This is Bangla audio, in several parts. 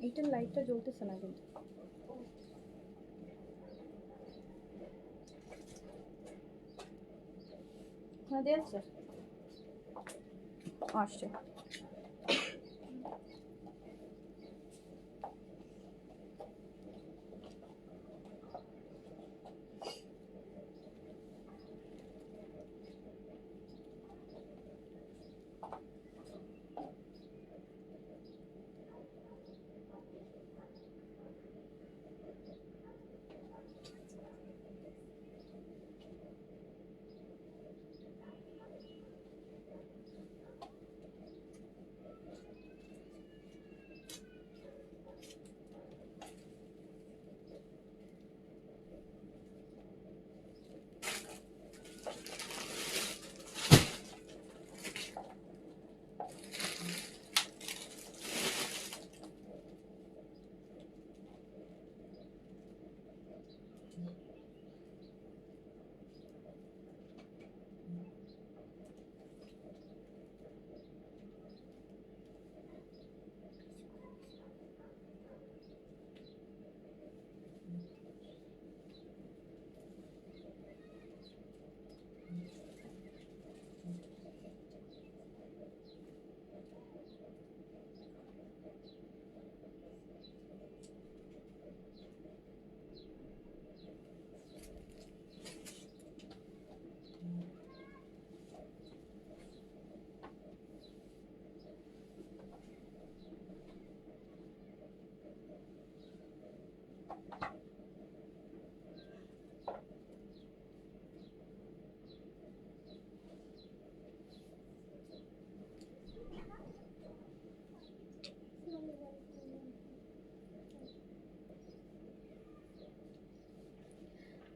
এটার লাইটটা জ্বলতেছে না কিন্তু। হ্যাঁ দিয়েছে, আসছে।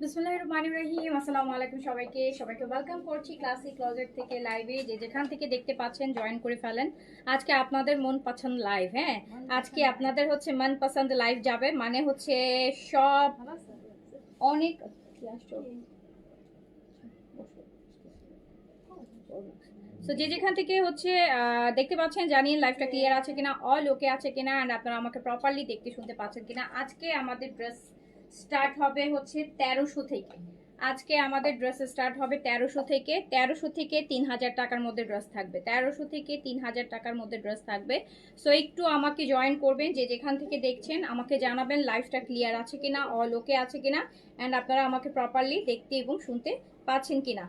বিসমিল্লাহির রহমানির রহিম। আসসালামু আলাইকুম সবাইকে ওয়েলকাম করছি ক্লাসিক ক্লোজেট থেকে লাইভে। যে যেখান থেকে দেখতে পাচ্ছেন জয়েন করে ফেলেন। আজকে আপনাদের মন পছন্দ লাইভ, হ্যাঁ আজকে আপনাদের হচ্ছে মন পছন্দ লাইভ যাবে, মানে হচ্ছে সব অনেক তো যে যেখান থেকে হচ্ছে দেখতে পাচ্ছেন জানিয়ে লাইভটা ক্লিয়ার আছে কিনা, অল ওকে আছে কিনা, এন্ড আপনারা আমাকে প্রপারলি দেখতে শুনতে পাচ্ছেন কিনা। আজকে আমাদের ড্রেস স্টার্ট হবে হচ্ছে 1300 থেকে। আজকে আমাদের ড্রেস স্টার্ট হবে 1300 থেকে। 1300 থেকে 3000 টাকার মধ্যে ড্রেস থাকবে। 1300 থেকে 3000 টাকার মধ্যে ড্রেস থাকবে। সো একটু আমাকে জয়েন করবেন, যে যেখান থেকে দেখছেন আমাকে জানাবেন লাইভটা ক্লিয়ার আছে কিনা, অল ওকে আছে কিনা, এন্ড আপনারা আমাকে প্রপারলি দেখতে এবং শুনতে পাচ্ছেন কিনা।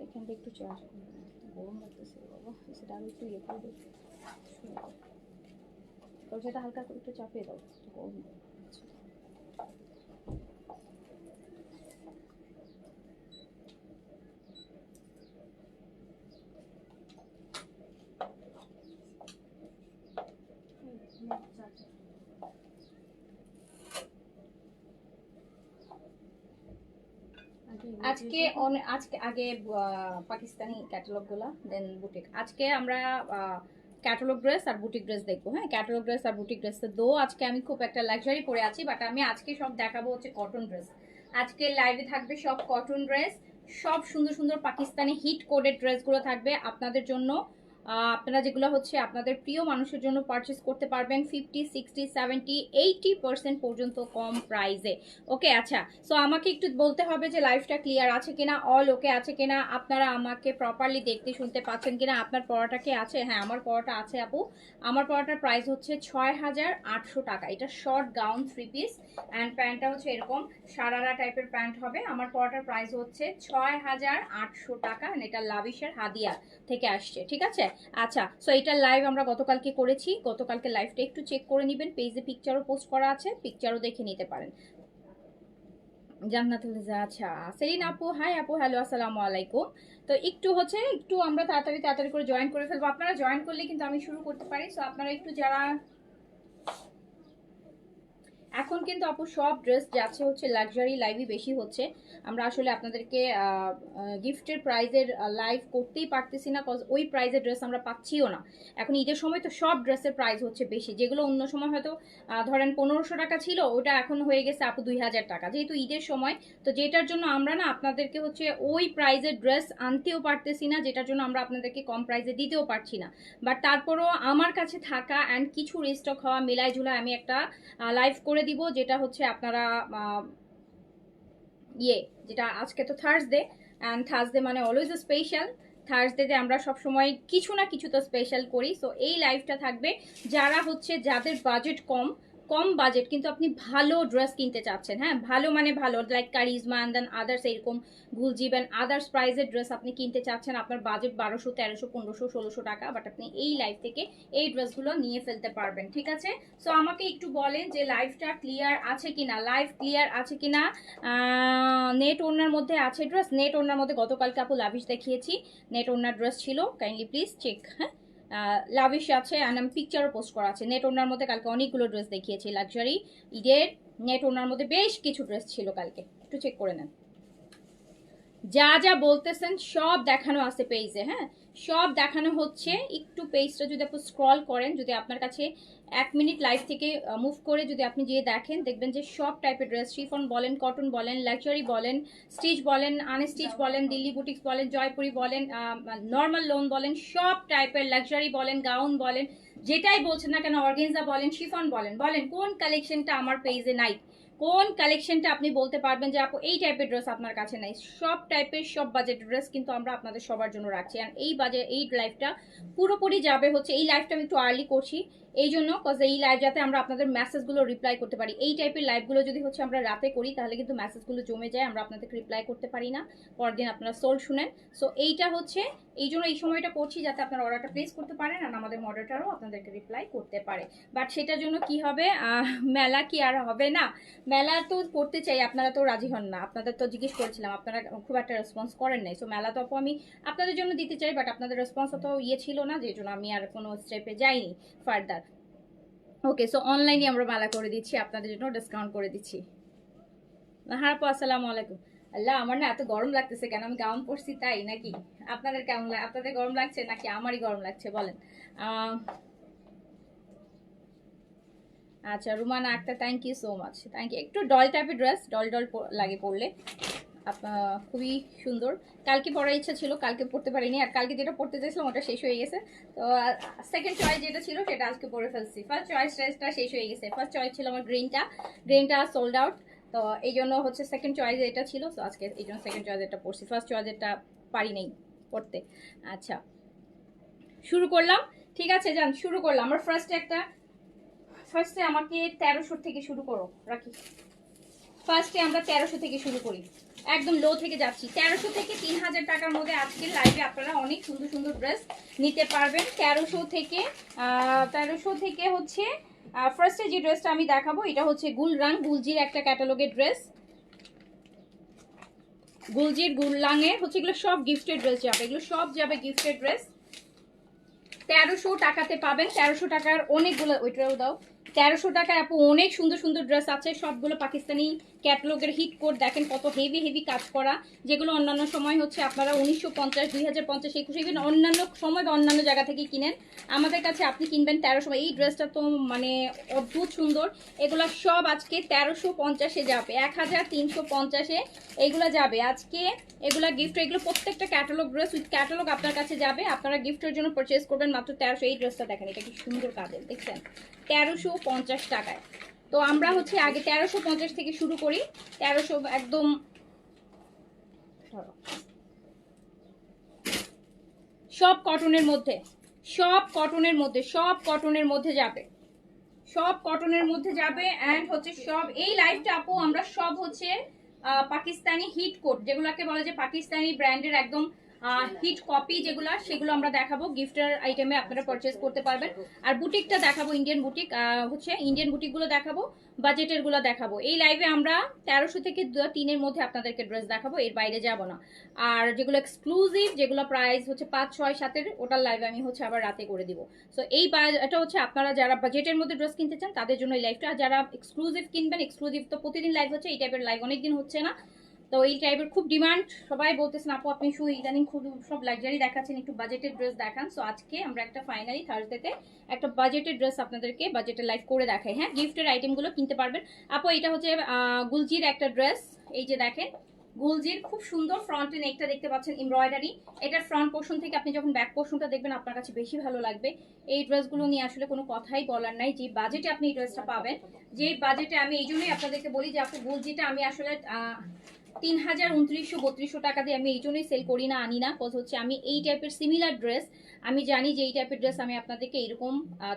এখান থেকে একটু চার্জ গরম লাগতেছে বাবা, সেটা আমি একটু ইয়ে করে দিই, তবে সেটা হালকা করে একটু চাপিয়ে দাও, গরম লাগছে। আজকে আজকে আগে পাকিস্তানি ক্যাটালগ গুলা, দেন বুটিক। আজকে আমরা ক্যাটালগ ড্রেস আর বুটিক ড্রেস দেখবো। হ্যাঁ ক্যাটালগ ড্রেস আর বুটিক ড্রেস দো আজকে আমি খুব একটা লাক্সারি পরে আছি, বাট আমি আজকে সব দেখাবো হচ্ছে কটন ড্রেস। আজকে লাইভে থাকবে সব কটন ড্রেস, সব সুন্দর সুন্দর পাকিস্তানি হিট কোডেড ড্রেসগুলো থাকবে আপনাদের জন্য। আপনারা যেগুলো হচ্ছে আপনাদের প্রিয় মানুষের জন্য পারচেস করতে পারবেন 50, 60, 70, 80% পর্যন্ত কম প্রাইসে। ওকে আচ্ছা, সো আমাকে একটু বলতে হবে যে লাইভটা ক্লিয়ার আছে কিনা, অল ওকে আছে কিনা, আপনারা আমাকে প্রপারলি দেখতে শুনতে পাচ্ছেন কিনা। আপনার পড়াটা কি আছে? হ্যাঁ আমার পড়াটা আছে আপু। আমার পড়াটার প্রাইস হচ্ছে 6800 টাকা। এটা শর্ট গাউন 3 পিস অ্যান্ড প্যান্টটা হচ্ছে এরকম সারারা টাইপের প্যান্ট হবে। আমার পড়াটার প্রাইস হচ্ছে 6800 টাকা, এটা লাভিশের হাদিয়া থেকে আসছে, ঠিক আছে। আচ্ছা, সো এটা লাইভ আমরা গতকালকে করেছি। গতকালকে লাইভটা একটু চেক করে নেবেন, পেজে পিকচারও পোস্ট করা আছে, পিকচারও দেখে নিতে পারেন। জান্নাতুল লিজা, আচ্ছা সেলিন আপু, হাই আপু, হ্যালো আসসালামু আলাইকুম। তো একটু হচ্ছে একটু আমরা তাড়াতাড়ি করে জয়েন করে ফেলবো। আপনারা জয়েন করলে কিন্তু আমি শুরু করতে পারি। সো আপনারা একটু যারা এখন কিন্তু আপু সব ড্রেস যাচ্ছে হচ্ছে লাক্সারি লাইভই বেশি হচ্ছে। আমরা আসলে আপনাদেরকে গিফটের প্রাইজের লাইভ করতেই পারতেছি না, কজ ওই প্রাইজের ড্রেস আমরা পাচ্ছিও না। এখন ঈদের সময় তো সব ড্রেসের প্রাইস হচ্ছে বেশি, যেগুলো অন্য সময় হয়তো ধরেন 1500 টাকা ছিল, ওটা এখন হয়ে গেছে আপু 2000 টাকা, যেহেতু ঈদের সময়। তো যেটার জন্য আমরা না আপনাদেরকে হচ্ছে ওই প্রাইজের ড্রেস আনতেও পারতেছি না, যেটার জন্য আমরা আপনাদেরকে কম প্রাইসে দিতেও পারছি না। বাট তারপরও আমার কাছে থাকা অ্যান্ড কিছু রিস্টক হওয়া মিলাই ঝুলাই আমি একটা লাইভ করে দিব, যেটা হচ্ছে আপনারা যেটা আজকে তো থার্সডে, অ্যান্ড থার্সডে মানে অলওয়েজ স্পেশাল। থার্সডেতে আমরা সবসময় কিছু না কিছু তো স্পেশাল করি। সো এই লাইভটা থাকবে যারা হচ্ছে যাদের বাজেট কম, কম বাজেট কিন্তু আপনি ভালো ড্রেস কিনতে চাচ্ছেন, হ্যাঁ ভালো মানে ভালো, like charisma and then others, এরকম গুলজিব অ্যান্ড আদার্স প্রাইজের ড্রেস আপনি কিনতে চাচ্ছেন, আপনার বাজেট 1200, 1300, 1500, 1600 টাকা, বাট আপনি এই লাইভ থেকে এই ড্রেসগুলো নিয়ে ফেলতে পারবেন, ঠিক আছে? সো আমাকে একটু বলেন যে লাইভটা ক্লিয়ার আছে কিনা, লাইভ ক্লিয়ার আছে কিনা। নেট ওনার মধ্যে আছে ড্রেস, নেট ওনার মধ্যে গতকালকে আপু লাভিশ দেখিয়েছি, নেট ওনার ড্রেস ছিল, কাইন্ডলি প্লিজ চেক। হ্যাঁ লাভিশ আছে, অ্যান্ড আমি পিকচারও পোস্ট করা আছে। নেট ওনার মধ্যে কালকে অনেকগুলো ড্রেস দেখিয়েছি লাক্সারি ঈদের, নেট ওনার মধ্যে বেশ কিছু ড্রেস ছিল কালকে, একটু চেক করে নেন। যা যা বলতেছেন সব দেখানো আছে পেজে, হ্যাঁ সব দেখানো হচ্ছে। একটু পেজটা যদি আপনি স্ক্রল করেন, যদি আপনার কাছে 1 মিনিট লাইভ থেকে মুভ করে যদি আপনি গিয়ে দেখেন, দেখবেন যে সব টাইপের ড্রেস, শিফন বলেন, কটন বলেন, লাক্সারি বলেন, স্টিচ বলেন, আনস্টিচ বলেন, দিল্লি বুটিক্স বলেন, জয়পুরি বলেন, নর্মাল লোন বলেন, সব টাইপের লাক্সারি বলেন, গাউন বলেন, যেটাই বলছেন না কেন, অর্গেনজা বলেন, শিফন বলেন, বলেন কোন কালেকশনটা আমার পেজে নাই, কোন কালেকশনটা আপনি বলতে পারবেন যে আপু এই টাইপের ড্রেস আপনার কাছে নাই। সব টাইপের সব বাজেট ড্রেস কিন্তু আমরা আপনাদের সবার জন্য রাখছি। আর এই এই লাইভটা পুরোপুরি যাবে হচ্ছে, এই লাইভটা আমি একটু আর্লি করছি এই জন্য, কজ এই লাইভ যাতে আমরা আপনাদের মেসেজগুলো রিপ্লাই করতে পারি। এই টাইপের লাইভগুলো যদি হচ্ছে আমরা রাতে করি তাহলে কিন্তু মেসেজগুলো জমে যায়, আমরা আপনাদেরকে রিপ্লাই করতে পারি না, পরদিন আপনারা সোল শুনেন। সো এইটা হচ্ছে এই জন্য এই সময়টা করছি, যাতে আপনারা অর্ডারটা প্লেস করতে পারেন আর আমাদের মডারেটরও আপনাদেরকে রিপ্লাই করতে পারে। বাট সেটার জন্য কি হবে, মেলা কি আর হবে না, মেলা তো করতে চাই, আপনারা তো রাজি হন না, আপনাদের তো জিজ্ঞেস করেছিলাম, আপনারা খুব একটা রেসপন্স করেন নাই। সো মেলা তো আমি আপনাদের জন্য দিতে চাই, বাট আপনাদের রেসপন্স অত ছিল না, যে জন্য আমি আর কোনো স্টেপে যাইনি ফার্দার। ওকে, সো অনলাইনে আমরা মেলা করে দিচ্ছি, আপনাদের জন্য ডিসকাউন্ট করে দিচ্ছি। হ্যাঁ আপু আসসালামু আলাইকুম। আল্লাহ আমার না এত গরম লাগতেছে কেন, আমি গাউন পরছি তাই নাকি? আপনাদের কেমন লাগে, আপনাদের গরম লাগছে নাকি আমারই গরম লাগছে বলেন? আচ্ছা Rumana Akter, thank you so much, thank you. একটু ডল টাইপের ড্রেস, ডল ডল লাগে পরলে, খুবই সুন্দর। কালকে পরার ইচ্ছা ছিল, কালকে পড়তে পারিনি, আর কালকে যেটা পড়তে চাইছিলাম ওটা শেষ হয়ে গেছে। তো সেকেন্ড চয়েস যেটা ছিল সেটা আজকে পরে ফেলছি। ফার্স্ট চয়েস ড্রেসটা শেষ হয়ে গেছে, ফার্স্ট চয়েস ছিল আমার গ্রিনটা সোল্ড আউট, তো এই জন্য হচ্ছে সেকেন্ড চয়েস এটা ছিল। তো আজকে এই জন্য সেকেন্ড চয়েস এটা পড়ছি, ফার্স্ট চয়েস এটা পারি নেই পড়তে। আচ্ছা শুরু করলাম, ঠিক আছে যান শুরু করলাম। আমার ফার্স্টে আমাকে 1300 থেকে শুরু করো রাখি। ফার্স্টে আমরা 1300 থেকে শুরু করি, একদম লো থেকে যাচ্ছি। 1300 থেকে 3000 টাকার মধ্যে আজকের লাইভে আপনারা অনেক সুন্দর সুন্দর ড্রেস নিতে পারবেন। 1300 থেকে হচ্ছে ফার্স্টে যে ড্রেসটা আমি দেখাবো এটা হচ্ছে গুলজির একটা ক্যাটালগের ড্রেস, গুললাঙের হচ্ছে, এগুলো সব গিফটেড ড্রেস যাবে, এগুলো সব যাবে গিফটেড ড্রেস। 1300 টাকাতে পাবেন, 1300 টাকার অনেকগুলো, ওইটাও দাও। 1300 টাকায় আপু অনেক সুন্দর সুন্দর ড্রেস আছে, সবগুলো পাকিস্তানি ক্যাটালগের হিট কোড, দেখেন কত হেভি হেভি কাজ করা, যেগুলো অন্যান্য সময় হচ্ছে আপনারা 1950, 2050, 21 অন্যান্য সময় বা অন্যান্য জায়গা থেকে কিনেন, আমাদের কাছে আপনি কিনবেন 1300। এই ড্রেসটা তো মানে অদ্ভুত সুন্দর, এগুলো সব আজকে 1350-এ যাবে, 1350-এ এগুলো যাবে আজকে, এগুলা গিফট, এগুলো প্রত্যেকটা ক্যাটালগ ড্রেস উইথ ক্যাটালগ আপনার কাছে যাবে, আপনারা গিফটের জন্য পারচেস করবেন মাত্র 1300। এই ড্রেসটা দেখেন, এটা কি সুন্দর কাজের, দেখছেন 1350 টাকায়। তো আমরা হচ্ছে আগে 1350 থেকে শুরু করি, 1300 একদম সব কটনের মধ্যে, সব কটনের মধ্যে, সব কটনের মধ্যে যাবে, সব কটনের মধ্যে যাবে। অ্যান্ড হচ্ছে সব এই লাইভটা আপু আমরা সব হচ্ছে পাকিস্তানি হিট কোট, যেগুলোকে বলে যে পাকিস্তানি ব্র্যান্ডের একদম হিট কপি যেগুলো সেগুলো আমরা দেখাবো, গিফটের আইটেমে আপনারা পারচেজ করতে পারবেন। আর বুটিকটা দেখাবো, ইন্ডিয়ান বুটিক হচ্ছে ইন্ডিয়ান বুটিকগুলো দেখাবো, বাজেটের গুলো দেখাবো। এই লাইভে আমরা 1300 থেকে 3-এর মধ্যে আপনাদেরকে ড্রেস দেখাবো, এর বাইরে যাব না। আর যেগুলো এক্সক্লুসিভ, যেগুলো প্রাইস হচ্ছে 5, 6, 7-এর, ওটার লাইভে আমি হচ্ছে আবার রাতে করে দিব। সো এটা হচ্ছে আপনারা যারা বাজেটের মধ্যে ড্রেস কিনতে চান তাদের জন্য এই লাইভটা। আর যারা এক্সক্লুসিভ কিনবেন, এক্সক্লুসিভ তো প্রতিদিন লাইভ হচ্ছে, এই টাইপের লাইভ অনেকদিন হচ্ছে না। তো এই টাইপের খুব ডিমান্ড, সবাই বলতেছেন আপু আপনি শুধু ইদানিং খুব সব লাক্সারি দেখাচ্ছেন, একটু বাজেটের ড্রেস দেখান। সো আজকে আমরা একটা ফাইনালি থার্সডেতে একটা বাজেটের ড্রেস আপনাদেরকে বাজেটের লাইভ করে দেখাই। হ্যাঁ, গিফটের আইটেমগুলো কিনতে পারবেন। আপু এটা হচ্ছে গুলজির একটা ড্রেস, এই যে দেখেন গুলজির খুব সুন্দর ফ্রন্টে নেকটা দেখতে পাচ্ছেন এমব্রয়ডারি। এটার ফ্রন্ট পোর্শন থেকে আপনি যখন ব্যাক পোর্শনটা দেখবেন আপনার কাছে বেশি ভালো লাগবে। এই ড্রেসগুলো নিয়ে আসলে কোনো কথাই বলার নাই, যে বাজেটে আপনি এই ড্রেসটা পাবেন, যে বাজেটে। আমি এই জন্যই আপনাদেরকে বলি যে আপু গুলজিটা আমি আসলে 3000, 2900, 3200 টাকা দিয়ে আমি এই জন্যই সেল করি না, আনি না। কজ হচ্ছে আমি এই টাইপের সিমিলার ড্রেস আমি জানি যে এই টাইপের ড্রেস আমি আপনাদেরকে এরকম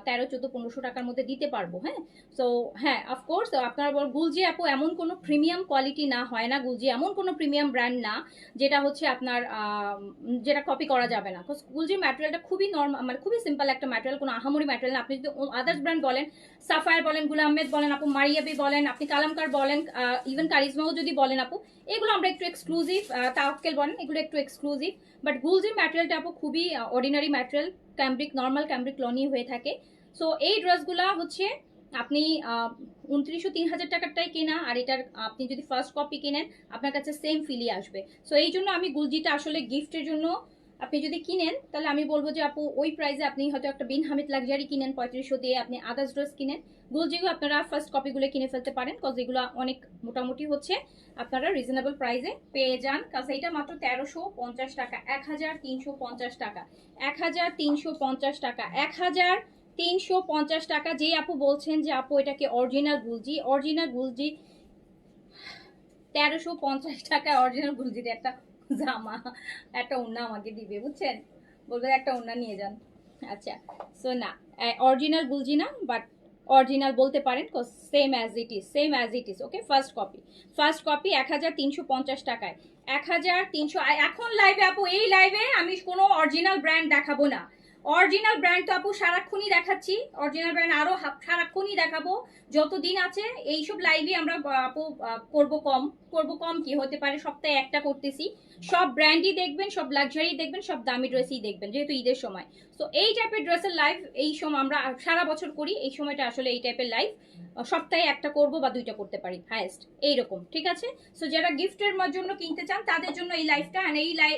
13, 14, 1500 টাকার মধ্যে দিতে পারবো। হ্যাঁ, সো হ্যাঁ অফকোর্স আপনারা বল গুলজি আপু এমন কোনো প্রিমিয়াম কোয়ালিটি না, হয় না। গুলজি এমন কোনো প্রিমিয়াম ব্র্যান্ড না যেটা হচ্ছে আপনার যেটা কপি করা যাবে না। গুলজির ম্যাটেরিয়ালটা খুবই নর্মাল, মানে খুবই সিম্পল একটা ম্যাটেরিয়াল, কোনো আহামরি ম্যাটেরিয়াল না। আপনি যদি আদার্স ব্র্যান্ড বলেন, সাফায়ার বলেন, গুল আহমেদ বলেন আপু, মারিয়াবি বলেন, আপনি কালামকার বলেন, ইভেন কারিজমাও যদি বলেন আপু, এগুলো আমরা একটু এক্সক্লুসিভ, তাওয়াক্কেল বলেন, এগুলো একটু এক্সক্লুসিভ। বাট গুলজির ম্যাটেরিয়ালটা আপু খুবই অর্ডিনারি ম্যাটেরিয়াল, ক্যাম্ব্রিক, নর্মাল ক্যাম্ব্রিক লনই হয়ে থাকে। সো এই ড্রেসগুলা হচ্ছে আপনি 2900-3000 টাকারটাই কেনা, আর এটার আপনি যদি ফার্স্ট কপি কিনেন আপনার কাছে সেম ফিলই আসবে। সো এই জন্য আমি গুলজিটা আসলে গিফটের জন্য আপনি যদি কিনেন তাহলে আমি বলবো যে আপু ওই প্রাইসে আপনি হয়তো একটা বিন হামিদ লাক্সারি কিনেন 3500 দিয়ে, আপনি আদার্স ড্রেস কিনেন, গুলজিগুলো আপনারা ফার্স্ট কপিগুলো কিনে ফেলতে পারেন। কজ এগুলো অনেক মোটামুটি হচ্ছে আপনারা রিজনেবল প্রাইসে পেয়ে যান। কাজ এটা মাত্র 1350 টাকা, 1350 টাকা, 1350 টাকা, 1350 টাকা। যে আপু বলছেন যে আপু এটাকে অরিজিনাল গুলজি, অরিজিনাল গুলজি 1350 টাকা অরিজিনাল গুলজির একটা জামা, একটা ওড়না আমাকে দিবে, বুঝছেন, বলবে একটা ওড়না নিয়ে যান। আচ্ছা, সো না, অরিজিনাল গুলজি না, বাট অরিজিনাল বলতে পারেন, same as it is, same as it is. Okay, first copy, first copy 1350 টাকায়, 1300। এখন লাইভে আপু, এই লাইভে আমি কোনো অরিজিনাল ব্র্যান্ড দেখাবো না। অরিজিনাল ব্র্যান্ড তো আপু সারাক্ষণই দেখাচ্ছি, অরিজিনাল ব্র্যান্ড আরো সারাক্ষণই দেখাবো যতদিন আছে। এইসব লাইভে আমরা আপু করবো কম কি হতে পারে, সপ্তাহে একটা করতেছি। সব ব্র্যান্ডই দেখবেন, সব লাক্সারি দেখবেন, সব দামি ড্রেসই দেখবেন, যেহেতু ঈদের সময়। তো এই টাইপের ড্রেসের লাইভ এই সময় আমরা সারা বছর করি, এই সময়টা আসলে এই টাইপের লাইভ সপ্তাহে একটা করব বা 2টা করতে পারি হাইয়েস্ট, এইরকম, ঠিক আছে। সো যারা গিফটের জন্য কিনতে চান তাদের জন্য এই লাইভটা।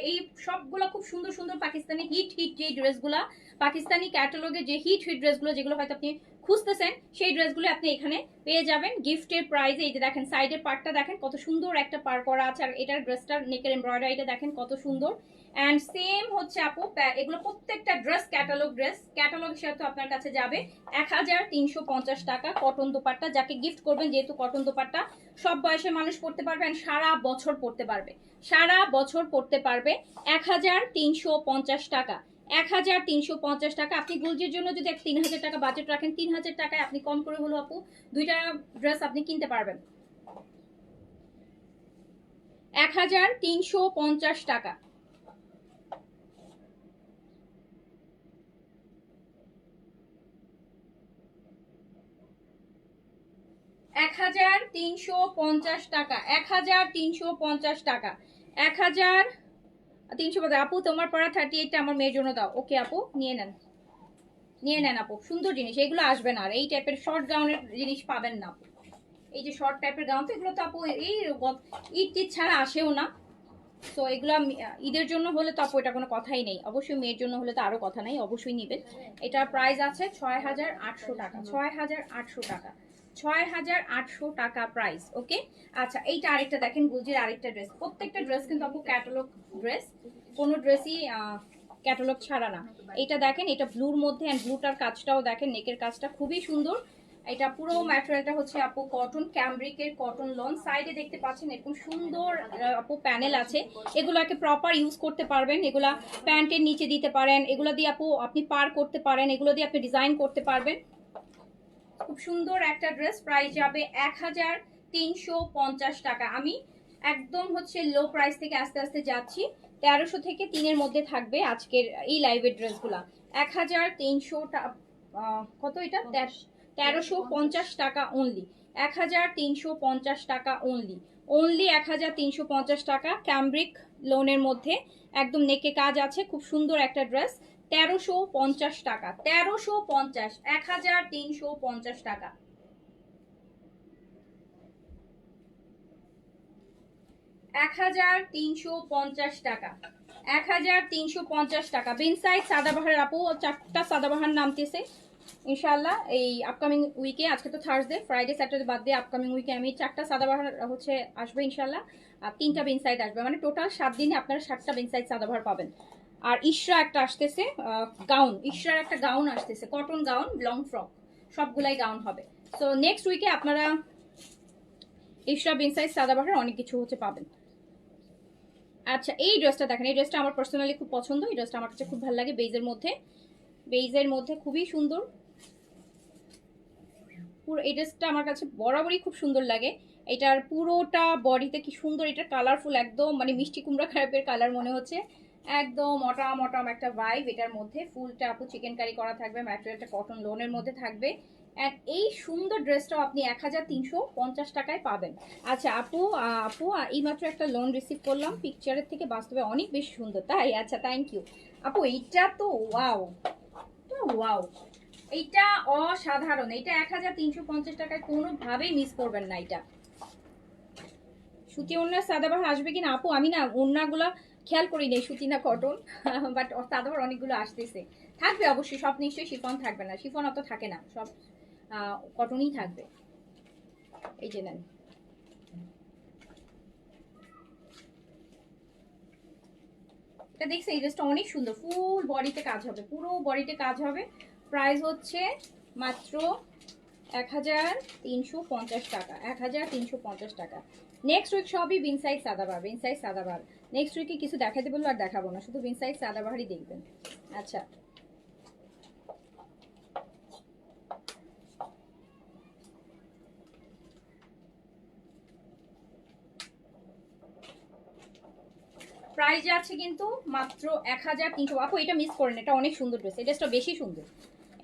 এই সবগুলো খুব সুন্দর সুন্দর পাকিস্তানি হিট যে ড্রেসগুলা, পাকিস্তানি ক্যাটালগে যে হিট ড্রেসগুলো, যেগুলো হয়তো আপনি খুঁজতেছেন, সেই ড্রেসগুলো আপনি এখানে পেয়ে যাবেন গিফটের প্রাইসে। এই যে দেখেন সাইডের পার্টটা দেখেন কত সুন্দর একটা পার করা আছে, আর এটার ড্রেসটার নেকের এমব্রয়ডারিটা দেখেন কত সুন্দর। অ্যান্ড সেম হচ্ছে আপু এগুলো প্রত্যেকটা ড্রেস ক্যাটালগ সাথে আপনার কাছে যাবে 1350 টাকা। কটন দোপাট্টা, যাকে গিফট করবেন, যেহেতু কটন দোপাট্টা সব বয়সের মানুষ পড়তে পারবে, and সারা বছর পড়তে পারবে, সারা বছর পড়তে পারবে। 1350 টাকা, 1350 টাকা। আপনি গুলজির জন্য যদি 3000 টাকা বাজেট রাখেন, 3000 টাকায় আপনি কম করে হলো আপু 2টা ড্রেস আপনি কিনতে পারবেন। 1350 টাকা, 1350 টাকা, 1350 টাকা, 1350। আপু তোমার পড়া 38টা আমার মেয়ের জন্য দাও। ওকে আপু, নিয়ে নেন, নিয়ে নেন আপু, সুন্দর জিনিস এগুলো আসবে না। আর এই টাইপের শর্ট গাউনের জিনিস পাবেন না আপু, এই যে শর্ট টাইপের গাউন, তো এগুলো তো আপু এই ঈদ ছাড়া আসেও না। তো এগুলো ঈদের জন্য হলে তো আপু এটা কোনো কথাই নেই, অবশ্যই মেয়ের জন্য হলে তো আরো কথা নেই, অবশ্যই নিবেন। এটার প্রাইস আছে 6800 টাকা, 6800 টাকা, 6800 টাকা প্রাইস। ওকে, আচ্ছা এইটা আরেকটা দেখেন গুলজির আরেকটা ড্রেস। প্রত্যেকটা ড্রেস কিন্তু আপু ক্যাটালগ ড্রেস, কোনো ড্রেসই ক্যাটালগ ছাড়া না। এটা দেখেন, এটা ব্লুর মধ্যে, এন্ড ব্লুটার কাজটাও দেখেন, নেকের কাজটা খুবই সুন্দর। এটা পুরো ম্যাটেরিয়ালটা হচ্ছে আপু কটন, ক্যামব্রিকের কটন লন। সাইডে দেখতে পাচ্ছেন এরকম সুন্দর আপু প্যানেল আছে, এগুলাকে প্রপার ইউজ করতে পারবেন। এগুলা প্যান্টের নিচে দিতে পারেন, এগুলো দিয়ে আপু আপনি পার করতে পারেন, এগুলো দিয়ে আপনি ডিজাইন করতে পারবেন। খুব সুন্দর একটা ড্রেস, প্রাইস যাবে 1350 টাকা। আমি একদম হচ্ছে লো প্রাইস থেকে আস্তে আস্তে যাচ্ছি, 1300 থেকে 3-এর মধ্যে থাকবে আজকের এই লাইভের ড্রেসগুলা। 1300 কত এটা, 1350 টাকা অনলি, 1350 টাকা অনলি, অনলি 1350 টাকা। ক্যামব্রিক লোনের মধ্যে একদম নেকে কাজ আছে, খুব সুন্দর একটা ড্রেস। 1350 টাকা, 1350, 1350 টাকা, 1350 টাকা, 1350 টাকা। বিন সাইড সাদাবাহার আপু 4টা সাদাবাহার নামতেছে ইনশাআল্লাহ এই আপকামিং উইকে। আজকে তো থার্সডে, ফ্রাইডে স্যাটারডে বাদ দিয়ে আপকামিং উইকে আমি 4টা সাদাবাহার হচ্ছে আসবে ইনশাআল্লাহ, আর 3টা বিন সাইড আসবে, মানে টোটাল 7 দিনে আপনারা 7টা বিন সাইড সাদাবাহার পাবেন। আর ইশরা একটা আসতেছে গাউন, ইশরার একটা গাউন আসতেছে, কটন গাউন, লং ফ্রক, সবগুলাই গাউন হবে। সো নেক্সট উইকে আপনারা ইশরা বিন সাইড সাদাবাহার অনেক কিছু হচ্ছে পাবেন। আচ্ছা এই ড্রেসটা দেখেন, এই ড্রেসটা আমার পার্সোনালি খুব পছন্দ, এই ড্রেসটা আমার কাছে খুব ভালো লাগে। বেজের মধ্যে, বেজের মধ্যে খুবই সুন্দর পুরো এই ড্রেসটা আমার কাছে বরাবরই খুব সুন্দর লাগে। এটার পুরোটা বডিতে কি সুন্দর, এটা কালারফুল একদম, মানে মিষ্টি কুমড়া খারাপের কালার মনে হচ্ছে, একদম মটাম মটাম একটা ভাইব। এটার মধ্যে ফুলটা আপু চিকেন কারি করা থাকবে, ম্যাটেরিয়ালটা কটন লোনের মধ্যে থাকবে। এন্ড এই সুন্দর ড্রেসটাও আপনি 1350 টাকায় পাবেন। আচ্ছা আপু, আপু এইমাত্র একটা লোন রিসিভ করলাম, পিকচারের থেকে বাস্তবে অনেক বেশি সুন্দর, তাই? আচ্ছা থ্যাংক ইউ আপু। এইটা তো ওয়াও, ওয়াও, এইটা অসাধারণ। এইটা 1350 টাকায় কোনোভাবেই মিস করবেন না। এটা সুতি ওড়না সাদাবাহার আসবে কিনা আপু, আমি না ওড়নাগুলা খেয়াল করি নেই সুতি না কটন, বাট সাদাবাহার অনেকগুলো আসতেছে, থাকবে অবশ্যই। সব নিশ্চয়ই শিফন থাকবে না, শিফন অত থাকে না, সব কটনই থাকবে। এই যে নেন, এটা দেখছি এই ড্রেসটা অনেক সুন্দর, ফুল বডিতে কাজ হবে, পুরো বডিতে কাজ হবে। প্রাইস হচ্ছে মাত্র 1350 টাকা, 1350 টাকা। নেক্সট উইক সবই বিন সাইজ সাদাবাহার, বিন সাইজ সাদাবাহার। নেক্সট উইকে কিছু দেখাতে বলবো আর দেখাবো না, শুধু বিন সাইজ সাদাবাহারই দেখবেন। আচ্ছা প্রাইস আছে কিন্তু মাত্র 1300। আপু এটা মিস করেন, এটা অনেক সুন্দর ড্রেস, এই ড্রেসটা বেশি সুন্দর,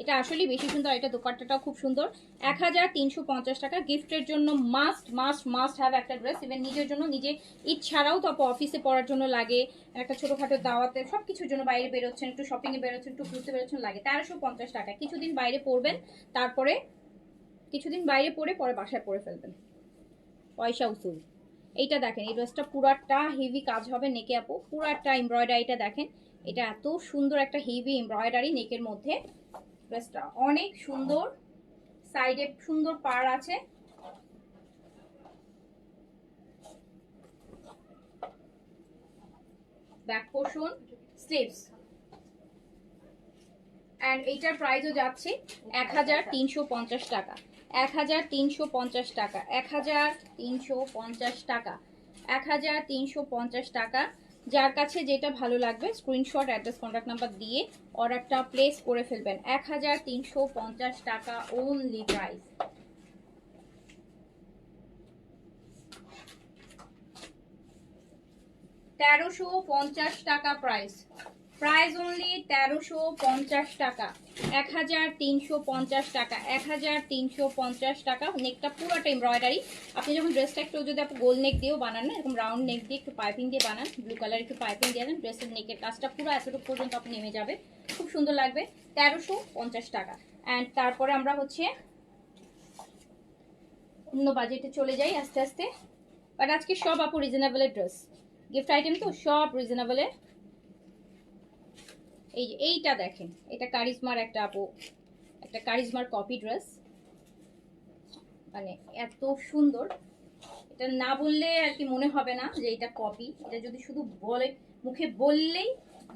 এটা আসলে বেশি সুন্দর। এটা দোপাট্টাটাও খুব সুন্দর। 1350 টাকা গিফটের জন্য মাস্ট মাস্ট মাস্ট হ্যাভ একটা ড্রেস। ইভেন নিজের জন্য, নিজে ঈদ ছাড়াও তো অফিসে পড়ার জন্য লাগে, একটা ছোটখাটো দাওয়াতে, সব কিছুর জন্য বাইরে বেরোচ্ছেন, একটু শপিং এ বেরোচ্ছেন, একটু ঘুরতে বেরোচ্ছেন, লাগে 1350 টাকা। কিছুদিন বাইরে পড়বেন, তারপরে কিছুদিন বাইরে পড়ে পরে বাসায় পরে ফেলবেন, পয়সা উসুল। এইটা দেখেন, এই ড্রেসটা পুরাটা হেভি কাজ হবে নেকে আপু, পুরাটা এমব্রয়ডারিটা দেখেন, এটা এত সুন্দর একটা হেভি এমব্রয়ডারি নেকের মধ্যে। ড্রেসটা অনেক সুন্দর, সাইডে সুন্দর পার আছে, ব্যাক পোর্শন, স্লিভস। এন্ড এইটার প্রাইসও যাচ্ছে 1350 টাকা, 1350 টাকা, 1350 টাকা, 1350 টাকা। যার কাছে যেটা ভালো লাগবে স্ক্রিনশট, অ্যাড্রেস, কন্ট্যাক্ট নাম্বার দিয়ে অর্ডারটা প্লেস করে ফেলবেন। 1350 টাকা ওনলি প্রাইস। $1350 টাকা প্রাইস, প্রাইস অনলি 1350 টাকা, 1350 টাকা, 1350 টাকা। নেকটা পুরোটা এমব্রয়ডারি। আপনি যখন ড্রেসটা একটু যদি আপনি গোল নেক দিয়েও বানান না, এরকম রাউন্ড নেক দিয়ে একটু পাইপিং দিয়ে বানান, ব্লু কালার একটু পাইপিং দিয়ে দেন, ড্রেসের নেকের কাজটা পুরো এতটুকু পর্যন্ত আপনি নেমে যাবে, খুব সুন্দর লাগবে। 1350 টাকা। অ্যান্ড তারপরে আমরা হচ্ছে অন্য বাজেটে চলে যাই আস্তে আস্তে, বাট আজকে সব আপু রিজনেবলের ড্রেস, গিফট আইটেম তো সব রিজনেবলের। এই যে এইটা দেখেন, এটা কারিজমার একটা আপু, একটা কারিজমার কপি ড্রেস, মানে এত সুন্দর, এটা না বললে আর কি মনে হবে না যে এটা কপি, এটা যদি শুধু বলে, মুখে বললেই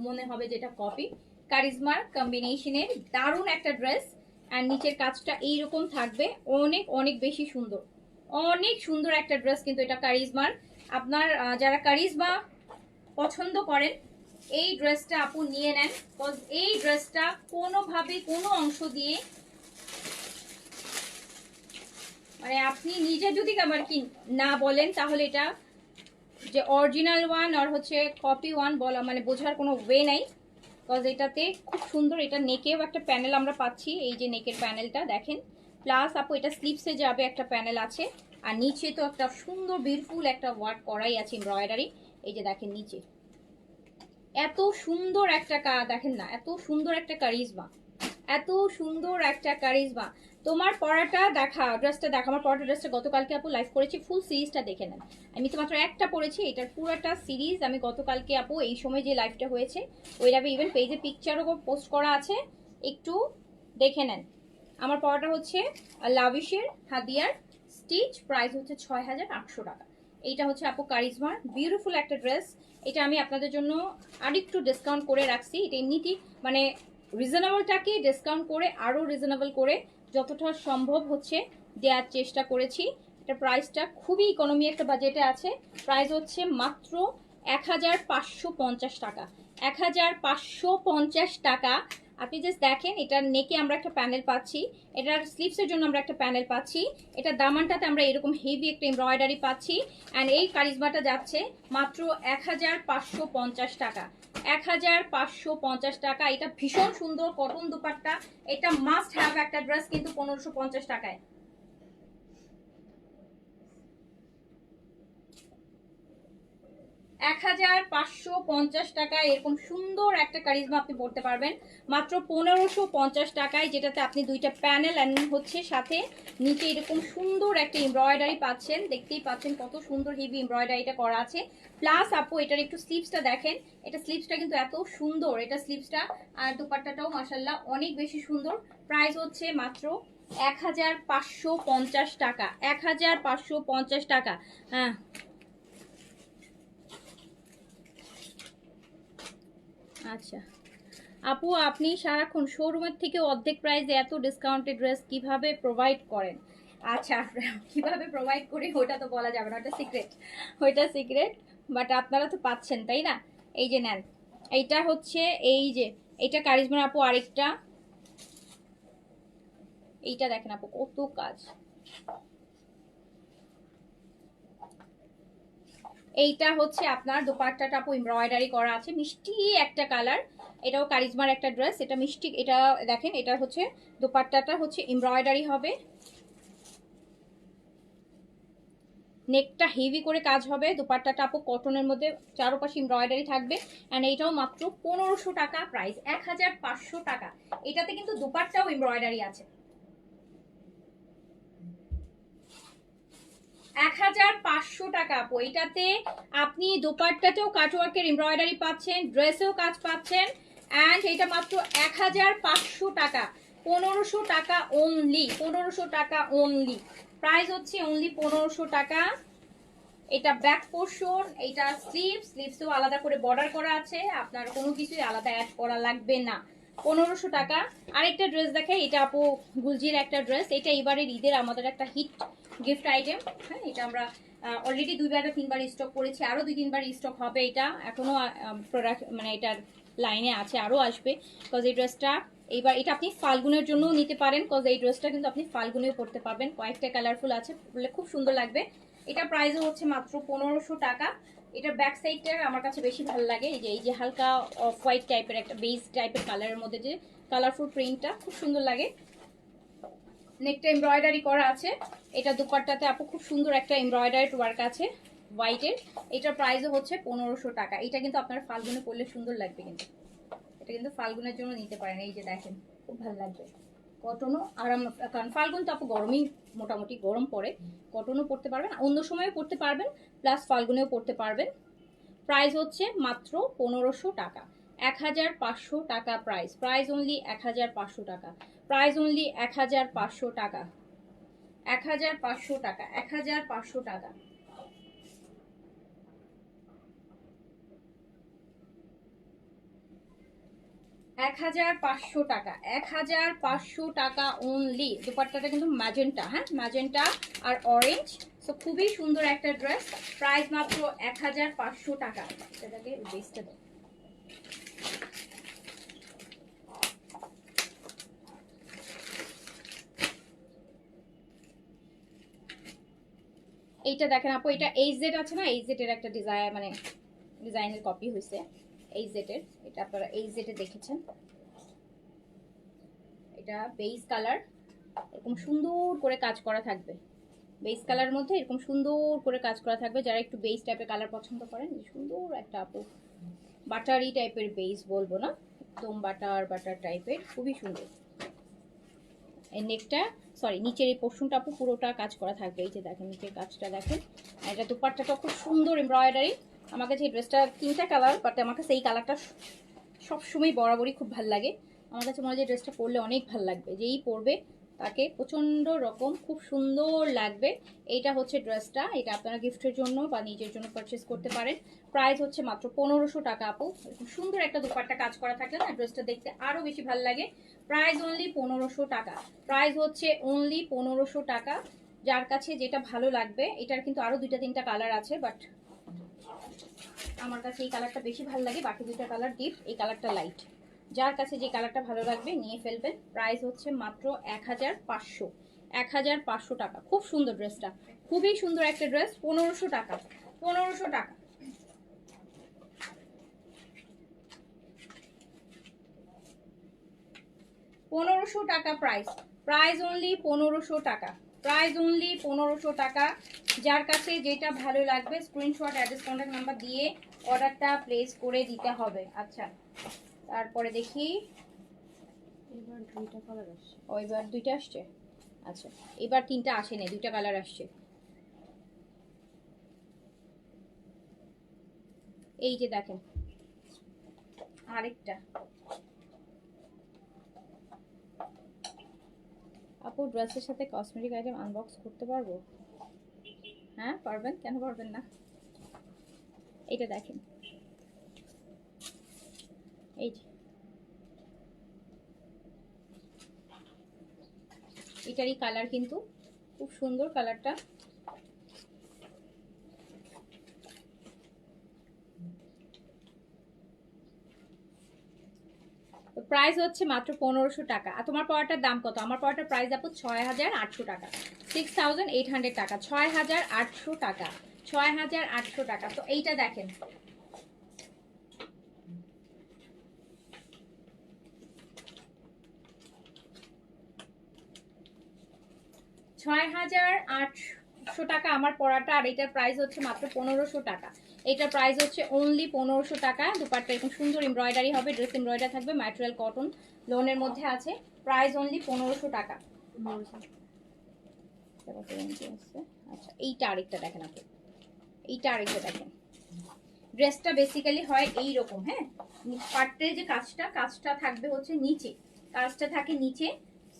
মনে হবে যে এটা কপি। কারিজমার কম্বিনেশনের দারুণ একটা ড্রেস, আর নিচের কাজটা এইরকম থাকবে, অনেক অনেক বেশি সুন্দর, অনেক সুন্দর একটা ড্রেস কিন্তু এটা কারিজমার। আপনার যারা কারিজমা পছন্দ করেন এই ড্রেসটা আপু নিয়ে নেন, এই ড্রেসটা কোনোভাবে কোনো অংশ দিয়ে, মানে আপনি নিজে যদি আমার কি না বলেন তাহলে এটা যে অরিজিনাল ওয়ান আর হচ্ছে কপি ওয়ান বলা মানে বোঝার কোনো ওয়ে নাই, বিকজ এটাতে খুব সুন্দর, এটা নেকেও একটা প্যানেল আমরা পাচ্ছি, এই যে নেকের প্যানেলটা দেখেন, প্লাস আপু এটা স্লিপসে যাবে একটা প্যানেল আছে, আর নিচে তো একটা সুন্দর বিউটিফুল একটা ওয়ার্ক করাই আছে এমব্রয়ডারি, এই যে দেখেন নিচে এত সুন্দর একটা দেখেন না, এত সুন্দর একটা কারিজমা, এত সুন্দর একটা কারিজমা। তোমার পরাটা দেখা, ড্রেসটা দেখা, আমার পরাটা ড্রেসটা গতকালকে আপু লাইভ করেছি, ফুল সিরিজটা দেখে নেন। আমি তো মাত্র একটা পরেছি, এটার পুরোটা সিরিজ আমি গতকালকে আপু এই সময় যে লাইভটা হয়েছে ওই লাইভে ইভেন পেজে পিকচারও পোস্ট করা আছে, একটু দেখে নেন। আমার পরাটা হচ্ছে লাভিশের হাদিয়ার স্টিচ, প্রাইস হচ্ছে ৬,৮০০ টাকা। এইটা হচ্ছে আপু কারিজমার বিউটিফুল একটা ড্রেস। এটা আমি আপনাদের জন্য আরেকটু ডিসকাউন্ট করে রাখছি, এটা এমনিতেই মানে রিজনেবলটাকে ডিসকাউন্ট করে আরও রিজনেবল করে যতটা সম্ভব হচ্ছে দেওয়ার চেষ্টা করেছি। এটা প্রাইসটা খুবই ইকোনমি একটা বাজেটে আছে, প্রাইস হচ্ছে মাত্র ১,৫৫০ টাকা। ১,৫৫০ টাকা। আপনি জাস্ট দেখেন, এটার নেকে আমরা একটা প্যানেল পাচ্ছি, এটার স্লিভসের জন্য আমরা একটা প্যানেল পাচ্ছি, এটা দামানটাতে আমরা এরকম হেভি একটা এমব্রয়ডারি পাচ্ছি, অ্যান্ড এই কারিজমাটা যাচ্ছে মাত্র ১,৫৫০ টাকা। ১,৫৫০ টাকা। এটা ভীষণ সুন্দর কটন দুপাট্টা, এটা মাস্ট হ্যাভ একটা ড্রেস কিন্তু ১৫৫০ টাকায়। ১,৫৫০ টাকায় এরকম সুন্দর একটা কারিজমা আপনি পড়তে পারবেন মাত্র ১৫৫০ টাকায়, যেটাতে আপনি দুইটা প্যানেল অ্যান্ড হচ্ছে সাথে নিচে এরকম সুন্দর একটা এমব্রয়ডারি পাচ্ছেন, দেখতেই পাচ্ছেন কত সুন্দর হেভি এমব্রয়ডারিটা করা আছে। প্লাস আপু এটার একটু স্লিভসটা দেখেন, এটা স্লিভসটা কিন্তু এত সুন্দর, এটা স্লিভসটা আর দুপাট্টাটাও মাশাআল্লাহ অনেক বেশি সুন্দর। প্রাইস হচ্ছে মাত্র ১,৫৫০ টাকা। ১,৫৫০ টাকা। হ্যাঁ আচ্ছা আপু, আপনি সারাক্ষণ শোরুমের থেকে অর্ধেক প্রাইসে এত ডিসকাউন্টেড ড্রেস কিভাবে প্রোভাইড করেন? আচ্ছা কিভাবে প্রোভাইড করি ওটা তো বলা যাবে না, ওটা সিক্রেট, ওইটা সিক্রেট, বাট আপনারা তো পাচ্ছেন তাই না? এই যে নেন, এইটা হচ্ছে এই যে এইটা কারিজমার আপু আরেকটা, এইটা দেখেন আপু কত কাজ, এইটা হচ্ছে আপনার দোপাট্টাটা আপু এমব্রয়ডারি করা আছে, মিষ্টি একটা কালার, এটাও কারিজমার একটা ড্রেস, এটা মিষ্টি, এটা দেখেন এটা হচ্ছে দোপাট্টাটা হচ্ছে এমব্রয়ডারি হবে, নেকটা হেভি করে কাজ হবে, দোপাট্টাটা আপু কটনের মধ্যে চারপাশে এমব্রয়ডারি থাকবে, এন্ড এটাও মাত্র ১৫০০ টাকা প্রাইস। ১,৫০০ টাকা। এটাতে কিন্তু দোপাট্টাও এমব্রয়ডারি আছে। ১,৫০০ টাকা আপু, এটাতে আপনি দোপাট্টাতেও কাটওয়ার্কের এমব্রয়ডারি পাচ্ছেন, ড্রেসেও কাজ পাচ্ছেন, অ্যান্ড এটা মাত্র ১,৫০০ টাকা। ১৫০০ টাকা অনলি, ১৫০০ টাকা অনলি, প্রাইস হচ্ছে অনলি ১৫০০ টাকা। এটা ব্যাক পোর্শন, এটা স্লিভসেও আলাদা করে বর্ডার করা আছে, আপনার কোনো কিছুই আলাদা অ্যাড করা লাগবে না। ১৫০০ টাকা। আরেকটা ড্রেস দেখে, এটা আপু গুলজির একটা ড্রেস, এটা এবারের ঈদের আমাদের একটা হিট গিফট আইটেম। হ্যাঁ, এটা আমরা অলরেডি ২-৩ বার স্টক করেছি, আরও ২-৩ বার স্টক হবে, এটা এখনো প্রোডাক্ট মানে এটার লাইনে আছে, আরও আসবে, বিকজ এই ড্রেসটা এইবার এটা আপনি ফাল্গুনের জন্যও নিতে পারেন, বিকজ এই ড্রেসটা কিন্তু আপনি ফাল্গুনেও পরতে পারবেন, কয়েকটা কালারফুল আছে, বলে খুব সুন্দর লাগবে। এটা প্রাইসও হচ্ছে মাত্র ১৫০০ টাকা। এটার ব্যাক সাইডটা আমার কাছে বেশি ভালো লাগে, এই যে হালকা অফ হোয়াইট টাইপের একটা বেজ টাইপের কালারের মধ্যে যে কালারফুল প্রিন্টটা খুব সুন্দর লাগে, নেকটা এমব্রয়ডারি করা আছে, এটা দুপাট্টাতে আপু খুব সুন্দর একটা এমব্রয়ডারি ওয়ার্ক আছে হোয়াইটের। এটার প্রাইসও হচ্ছে ১৫০০ টাকা। এটা কিন্তু আপনারা ফাল্গুনে পরলে সুন্দর লাগবে, কিন্তু এটা কিন্তু ফাল্গুনের জন্য নিতে পারেন, এই যে দেখেন খুব ভালো লাগবে, কটনও আরাম, কারণ ফাল্গুন তো আপু গরমই, মোটামুটি গরম পড়ে, কটনও পরতে পারবেন, অন্য সময়ও পরতে পারবেন, প্লাস ফাল্গুনেও পরতে পারবেন। প্রাইস হচ্ছে মাত্র ১৫০০ টাকা। ১,৫০০ টাকা প্রাইস, প্রাইস অনলি ১,৫০০ টাকা, প্রাইস অনলি ১,৫০০ টাকা, ১,৫০০ টাকা, ১,৫০০ টাকা। ১,৫০০ টাকা, ১,৫০০ টাকা অনলি। দুপাট্টাটা কিন্তু ম্যাজেন্টা, হ্যাঁ ম্যাজেন্টা আর অরেঞ্জ, সো খুবই সুন্দর একটা ড্রেস, প্রাইস মাত্র ১,৫০০ টাকা। এটাকে বেস্টটা দাও। এইটা দেখেন আপু, এটা এইচজেড আছে না, এইচজেড এর একটা ডিজাইন, মানে ডিজাইনের কপি হয়েছে এইচজেড এর। এটা আপনারা এইচজেড এ দেখেছেন। এটা বেজ কালার, এরকম সুন্দর করে কাজ করা থাকবে। বেজ কালারের মধ্যে এরকম সুন্দর করে কাজ করা থাকবে। যারা একটু বেজ টাইপের কালার পছন্দ করেন, সুন্দর একটা আপু বাটারি টাইপের বেজ বলবো না, একদম বাটার বাটার টাইপের, খুবই সুন্দর। এই নেকটা, সরি নিচের এই পোর্শনটা আপু পুরোটা কাজ করা থাকবে। এই যে দেখেন নিচের কাজটা দেখেন। আর এটা দুপাট্টাটা খুব সুন্দর এমব্রয়ডারি। আমার কাছে এই ড্রেসটা 3টা কালার, বাট আমার কাছে এই কালারটা সবসময় বরাবরই খুব ভালো লাগে। আমার কাছে মনে হয় যে ড্রেসটা পরলে অনেক ভালো লাগবে, যেই পরবে তাকে প্রচণ্ড রকম খুব সুন্দর লাগবে। এইটা হচ্ছে ড্রেসটা, এটা আপনারা গিফটের জন্য বা নিজের জন্য পারচেস করতে পারেন। প্রাইস হচ্ছে মাত্র 1500 টাকা আপু। খুব সুন্দর একটা দুপাট্টা কাজ করা থাকলে না ড্রেসটা দেখতে আরও বেশি ভালো লাগে। প্রাইস অনলি 1500 টাকা। প্রাইস হচ্ছে অনলি 1500 টাকা। যার কাছে যেটা ভালো লাগবে, এটার কিন্তু আরও 2-3টা কালার আছে, বাট আমার কাছে এই কালারটা বেশি ভালো লাগে। বাকি 2টা কালার ডিপ, এই কালারটা লাইট। যার কাছে যে কালারটা ভালো লাগবে নিয়ে ফেলবেন। প্রাইস হচ্ছে মাত্র 1500। 1500 টাকা। খুব সুন্দর ড্রেসটা, খুবই সুন্দর একটা ড্রেস। 1500 টাকা, 1500 টাকা। টাকা প্রাইস। প্রাইস অনলি 1500 টাকা। প্রাইস অনলি 1500 টাকা। যার কাছে যেটা ভালো লাগবে স্ক্রিনশট, অ্যাড্রেস, কন্ট্যাক্ট নাম্বার দিয়ে অর্ডারটা প্লেস করে দিতে হবে। আচ্ছা, তারপরে দেখি এবার 2টা কালার আসছে। ও এবার 2টা আসছে। আচ্ছা, এবার 3টা আসেনি, 2টা কালার আসছে। এই যে দেখেন আরেকটা আপু, ড্রেসের সাথে কসমেটিক আইটেম আনবক্স করতে পারবো? হ্যাঁ পারবেন, কেন পারবেন না। এইটা দেখেন, এই যে এটারই কালার, কিন্তু খুব সুন্দর কালারটা। প্রাইস হচ্ছে মাত্র 1500 টাকা। আর তোমার পড়াটার দাম কত? আমার পড়াটার প্রাইস আপু 6800 টাকা, 6800 টাকা, 6800 টাকা, 6800 টাকা। তো এইটা দেখেন, টাকা আমার পড়াটা। আর এটার প্রাইস হচ্ছে মাত্র 1500 টাকা। এটার প্রাইস হচ্ছে অনলি 1500 টাকা। দুপাট্টা এরকম সুন্দর এমব্রয়ডারি হবে, ড্রেস এমব্রয়ডারি থাকবে, ম্যাটেরিয়াল কটন লোনের মধ্যে আছে। প্রাইস অনলি 1500 টাকা। আচ্ছা, এইটা আরেকটা দেখেন আপনি, এইটা আরেকটা দেখেন। ড্রেসটা বেসিক্যালি হয় এইরকম, হ্যাঁ, পাট্টের যে কাজটা থাকবে হচ্ছে নিচে, কাজটা থাকে নিচে।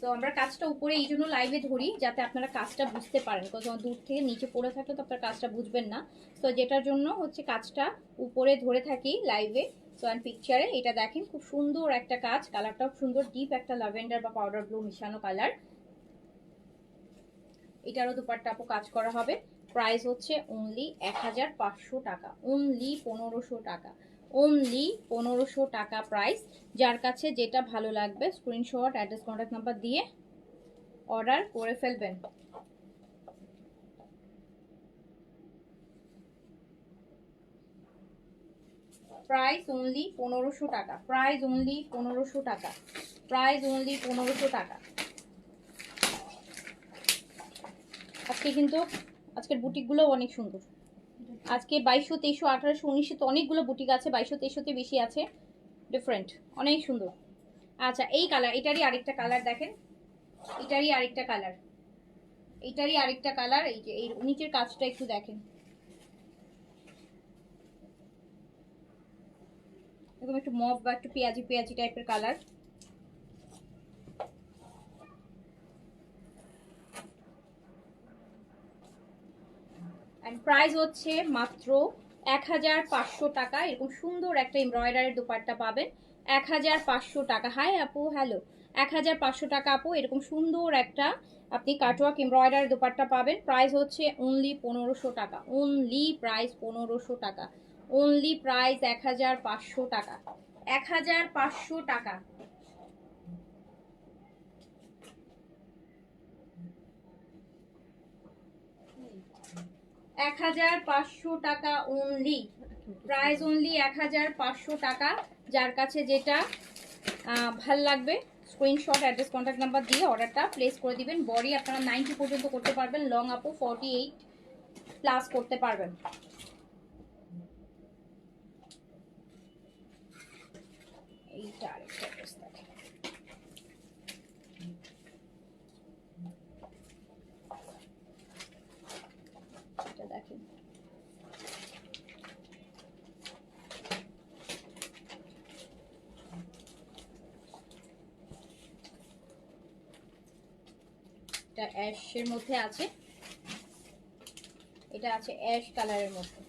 তো আমরা কাজটা উপরে এই জন্য লাইভে ধরি যাতে আপনারা কাজটা বুঝতে পারেন, কারণ দূর থেকে নিচে পড়ে থাকলে তো আপনারা কাজটা বুঝবেন না। তো যেটার জন্য হচ্ছে কাজটা উপরে ধরে থাকি লাইভে। সো অ্যান্ড পিকচারে এটা দেখেন, খুব সুন্দর একটা কাজ, কালারটাও সুন্দর, ডিপ একটা ল্যাভেন্ডার বা পাউডার ব্লু মিশানো কালার। এটারও দুপাট্টা আপু কাজ করা হবে। প্রাইস হচ্ছে অনলি 1500 টাকা, অনলি 1500 টাকা, অনলি 1500 টাকা প্রাইস। যার কাছে যেটা ভালো লাগবে স্ক্রিনশট, অ্যাড্রেস, কন্ট্যাক্ট নাম্বার দিয়ে অর্ডার করে ফেলবেন। প্রাইস অনলি 1500 টাকা, প্রাইস অনলি 1500 টাকা, প্রাইস অনলি 1500 টাকা। আজকে কিন্তু আজকের বুটিকগুলো অনেক সুন্দর। আজকে 2200, 2300, 1800, 1900 তো অনেকগুলো বুটিক আছে, 2200, 2300 বেশি আছে, ডিফারেন্ট, অনেক সুন্দর। আচ্ছা, এই কালার, এটারই আরেকটা কালার দেখেন, এটারই আরেকটা কালার, এটারই আরেকটা কালার। এই যে এই নিচের কাজটা একটু দেখেন, এরকম একটু মভ বা একটু পেঁয়াজি পেঁয়াজি টাইপের কালার। প্রাইস হচ্ছে মাত্র 1500 টাকা। এরকম সুন্দর একটা এমব্রয়ডারির দুপাট্টা পাবেন 1500 টাকা। হাই আপু, হ্যালো। 1500 টাকা আপু, এরকম সুন্দর একটা আপনি কাটওয়ার্ক এমব্রয়ডারি দুপাট্টা পাবেন। প্রাইস হচ্ছে অনলি 1500 টাকা, অনলি প্রাইস 1500 টাকা, অনলি প্রাইস 1500 টাকা, 1500 টাকা। 1500 টাকা অনলি, প্রাইস অনলি 1500 টাকা। যার কাছে যেটা ভাল লাগবে স্ক্রিনশট, অ্যাড্রেস, কন্ট্যাক্ট নাম্বার দিয়ে অর্ডারটা প্লেস করে দিবেন। বডি আপনারা 90 পর্যন্ত করতে পারবেন, লং আপু 48 প্লাস করতে পারবেন। এইটা আরেকটা ড্রেস দেখেন, এটা দেখেন এটা অ্যাশের মধ্যে আছে, এটা আছে অ্যাশ কালারের মধ্যে।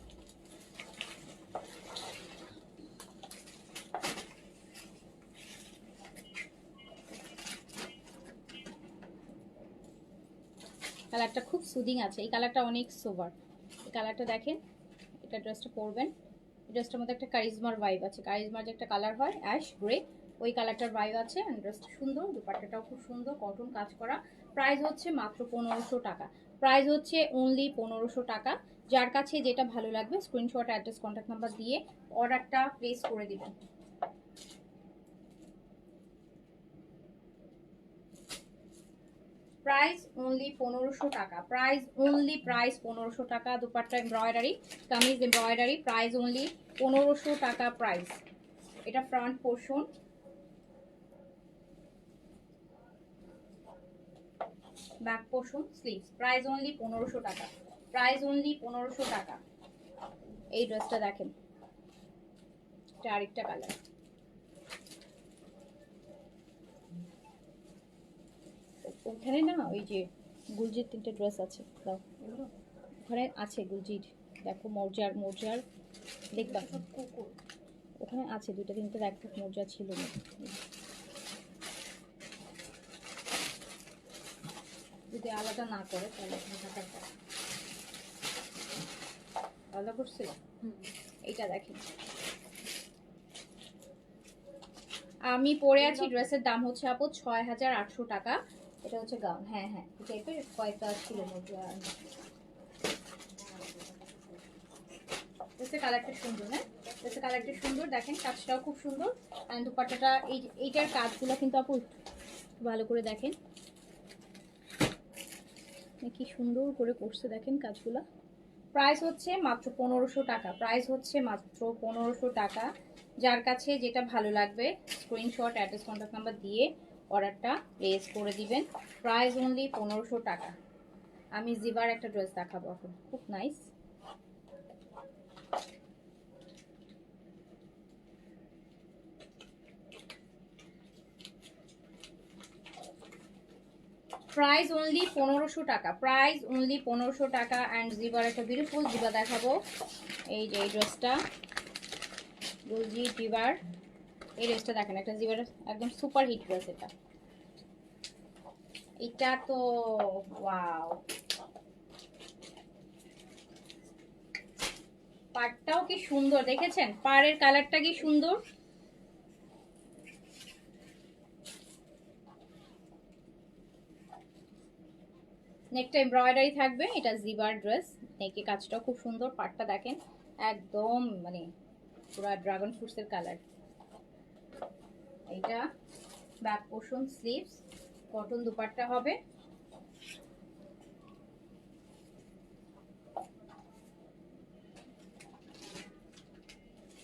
কালারটা খুব সুদিং আছে, এই কালারটা অনেক সোবার। এই কালারটা দেখেন, এটা ড্রেসটা পরবেন, ড্রেসটার মধ্যে একটা কারিজমার ভাইব আছে, কারিজমার যে একটা কালার হয় অ্যাশ গ্রে, ওই কালারটার ভাইব আছে। ড্রেসটা সুন্দর, দুপাট্টাটাও খুব সুন্দর, কটন কাজ করা। প্রাইস হচ্ছে মাত্র 1500 টাকা, প্রাইস হচ্ছে অনলি 1500 টাকা। যার কাছে যেটা ভালো লাগবে স্ক্রিনশট, অ্যাড্রেস, কন্ট্যাক্ট নাম্বার দিয়ে অর্ডারটা প্লেস করে দিবেন। প্রাইস অনলি 1500 টাকা, প্রাইস অনলি, প্রাইস 1500 টাকা। Dupatta embroidery, kameez embroidery, price only 1500 টাকা প্রাইস। এটা front portion, back portion, sleeves, price only 1500 টাকা, প্রাইস অনলি 1500 টাকা। এই ড্রেসটা দেখেন, এটা আরেকটা কালার, ওখানে না ওই যে গুলজির 3টে ড্রেস আছে, দাও ওখানে আছে গুলজির, দেখো মৌজার মৌজার দেখবা, ওখানে আছে 2টা 3টে দেখো, মৌজা ছিল না। যদি আলাদা না করে তাহলে আলাদা করছে। এইটা দেখেন, আমি পরে আছি, ড্রেসের দাম হচ্ছে আপু 6800 টাকা। এটা হচ্ছে গাউন, হ্যাঁ হ্যাঁ এই টাইপের কয়েকটা ছিল মধ্যে। ড্রেসের কালারটা সুন্দর, হ্যাঁ ড্রেসের কালারটা সুন্দর, দেখেন কাজটাও খুব সুন্দর। অ্যান্ড দুপাট্টাটা এইটার কাজগুলো কিন্তু আপু ভালো করে দেখেন কি সুন্দর করে করছে, দেখেন কাজগুলো। প্রাইস হচ্ছে মাত্র 1500 টাকা, প্রাইস হচ্ছে মাত্র 1500 টাকা। যার কাছে যেটা ভালো লাগবে স্ক্রিনশট, অ্যাড্রেস, কন্ট্যাক্ট নাম্বার দিয়ে অর্ডারটা প্লেস করে দিবেন। প্রাইস অনলি 1500 টাকা। আমি জিবার একটা ড্রেস দেখাবো এখন, খুব নাইস। প্রাইস অনলি 1500 টাকা, প্রাইস অনলি 1500 টাকা। অ্যান্ড জিবার একটা বিউটিফুল জিবা দেখাবো, এই যে এই ড্রেসটা গুলজি জিবার, এই ড্রেসটা দেখেন, একটা জিবার একদম সুপার হিট ড্রেস। এটা তো ওয়াও, পাড়টাও কি সুন্দর দেখেছেন, পাড়ের কালারটা কি সুন্দর। নেকটা এমব্রয়ডারি থাকবে, এটা জিবার ড্রেস, নেকে কাজটাও খুব সুন্দর, পাড়টা দেখেন একদম মানে পুরো ড্রাগন ফ্রুটসের কালার। এইটা back portion, sleeves, cotton dupatta হবে।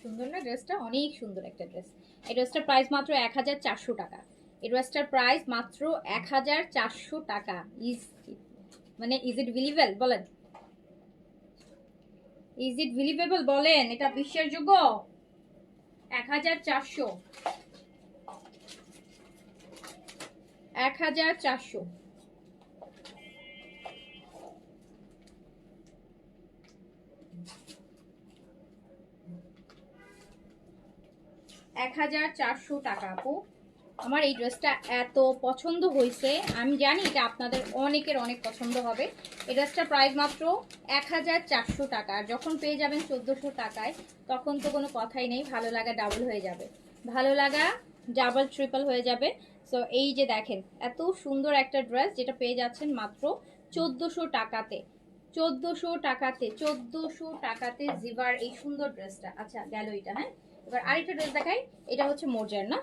সুন্দর না ড্রেসটা, অনেক সুন্দর একটা ড্রেস। এই ড্রেসটার প্রাইস মাত্র 1400 টাকা, এই ড্রেসটার প্রাইস মাত্র 1400 টাকা। মানে ইজ ইট বিলিভেবল বলেন, ইজ ইট বিলিভেবল বলেন, এটা বিশ্বাসযোগ্য? 1400, 1400। 1400 টাকা আপু। আমার এই ড্রেসটা এত পছন্দ হয়েছে, আমি জানি এটা আপনাদের অনেকের অনেক পছন্দ হবে। এই ড্রেসটার প্রাইস মাত্র 1400 টাকা। আর যখন পেয়ে যাবেন 1400 টাকায়, তখন তো কোনো কথাই নেই, ভালো লাগা ডাবল হয়ে যাবে, ভালো লাগা ডাবল ট্রিপল হয়ে যাবে। সো এই যে দেখেন এত সুন্দর একটা ড্রেস, যেটা পেয়ে যাচ্ছেন মাত্র 1400 টাকাতে। 1400 টাকাতে, 1400 টাকাতে জিভার এই সুন্দর ড্রেসটা। আচ্ছা গেল এটা। হ্যাঁ, এবার আরেকটা ড্রেস দেখাই। এটা হচ্ছে মোর্জার না,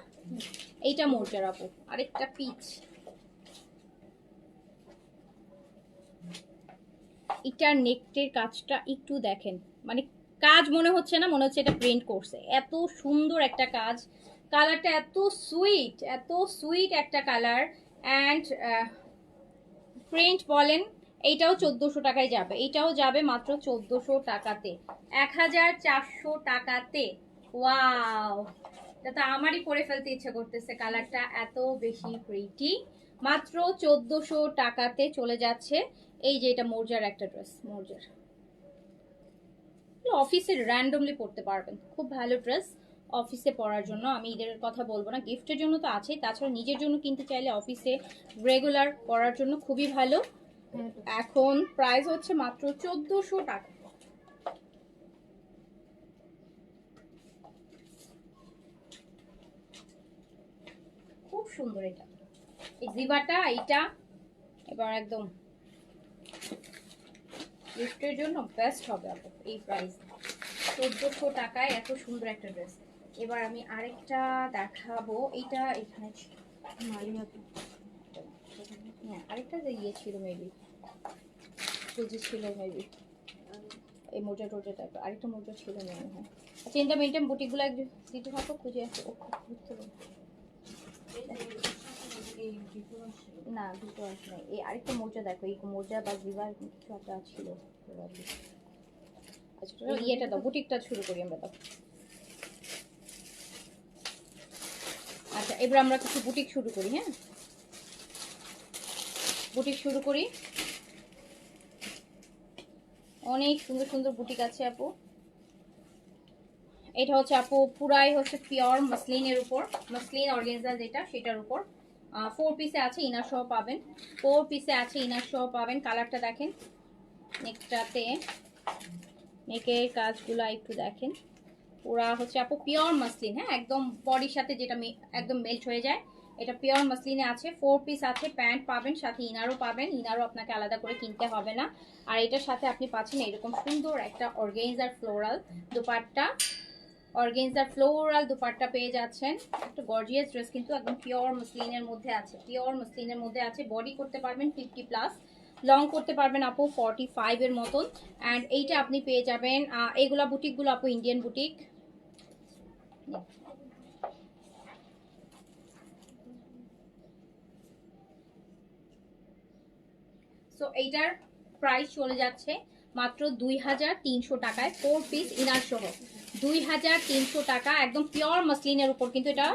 এইটা মোর্জার আপু। আরেকটা পিচ, এটার নেকটের কাজটা একটু দেখেন, মানে কাজ মনে হচ্ছে না, মনে হচ্ছে এটা প্রিন্ট করছে। এত সুন্দর একটা কাজ, কালারটা এত সুইট, এত সুইট একটা কালার। অ্যান্ড প্রিন্ট বলেন, এইটাও 1400 টাকায় যাবে, এইটাও যাবে মাত্র 1400 টাকাতে, 1400 টাকাতে। ওয়াও, এটা তো আমারই পরে ফেলতে ইচ্ছে করতেছে, কালারটা এত বেশি প্রিটি। মাত্র 1400 টাকাতে চলে যাচ্ছে। এই যে এটা মোর্জার একটা ড্রেস, মোর্জার অফিসে র্যান্ডমলি পড়তে পারবেন, খুব ভালো ড্রেস অফিসে পরার জন্য। আমি ঈদের কথা বলবো না, গিফটের জন্য তো আছেই, তাছাড়া নিজের জন্য কিনতে চাইলে অফিসে রেগুলার পরার জন্য খুবই ভালো। এখন প্রাইস হচ্ছে মাত্র 1400 টাকা। খুব সুন্দর এটা, এই জিভাটা এইটা এবার একদম গিফটের জন্য বেস্ট হবে আপু এই প্রাইস। 1400 টাকায় এত সুন্দর একটা ড্রেস। এবার আমি আরেকটা দেখাবো, এইটা এখানে হ্যাঁ আরেকটা যে ইয়ে ছিল মেবি, খুঁজে ছিল মেবি এই মোজা টোজা টাইপের আরেকটা মোজা ছিল মনে হয়। আচ্ছা ইনটা মেনটেন বুটিকগুলো একটু দিতে থাকো, খুঁজে আসো। বুঝতে পারো না, দুটো আসলে এই আরেকটা মোজা দেখো, এই মোজা বা জিভার কিছু একটা ছিল। আচ্ছা ইয়েটা দাও, বুটিকটা শুরু করি আমরা দাও। আচ্ছা এবার আমরা কিছু বুটিক শুরু করি। হ্যাঁ, বুটিক শুরু করি। অনেক সুন্দর সুন্দর বুটিক আছে আপু। এটা হচ্ছে আপু পুরাই হচ্ছে পিওর মাসলিনের উপর, মাসলিন অর্গানজা যেটা সেটার উপর 4 পিসে আছে, ইনার সহ পাবেন। 4 পিসে আছে, ইনার সহ পাবেন। কালারটা দেখেন, নেকটাতে নেকের কাজগুলো একটু দেখেন, পুরা হচ্ছে আপু পিওর মাসলিন। হ্যাঁ, একদম বডির সাথে যেটা একদম মেল্ট হয়ে যায়, এটা পিওর মাসলিনে আছে। 4 পিস আছে, প্যান্ট পাবেন, সাথে ইনারও পাবেন। ইনারও আপনাকে আলাদা করে কিনতে হবে না। আর এটার সাথে আপনি পাচ্ছেন এরকম সুন্দর একটা অর্গানজার ফ্লোরাল দুপাট্টা, অর্গানজার ফ্লোরাল দুপাট্টা পেয়ে যাচ্ছেন। একটা গর্জিয়াস ড্রেস, কিন্তু একদম পিওর মসলিনের মধ্যে আছে, পিওর মসলিনের মধ্যে আছে। বডি করতে পারবেন 50+, লং করতে পারবেন আপু 45 এর মতন। অ্যান্ড এইটা আপনি পেয়ে যাবেন, এইগুলা বুটিকগুলো আপু ইন্ডিয়ান বুটিক। সো এইটার প্রাইস চলে যাচ্ছে মাত্র 2300 টাকায়, 4 পিস ইনার সহ 2300 টাকা, একদম পিওর মসলিনের উপর। কিন্তু এটা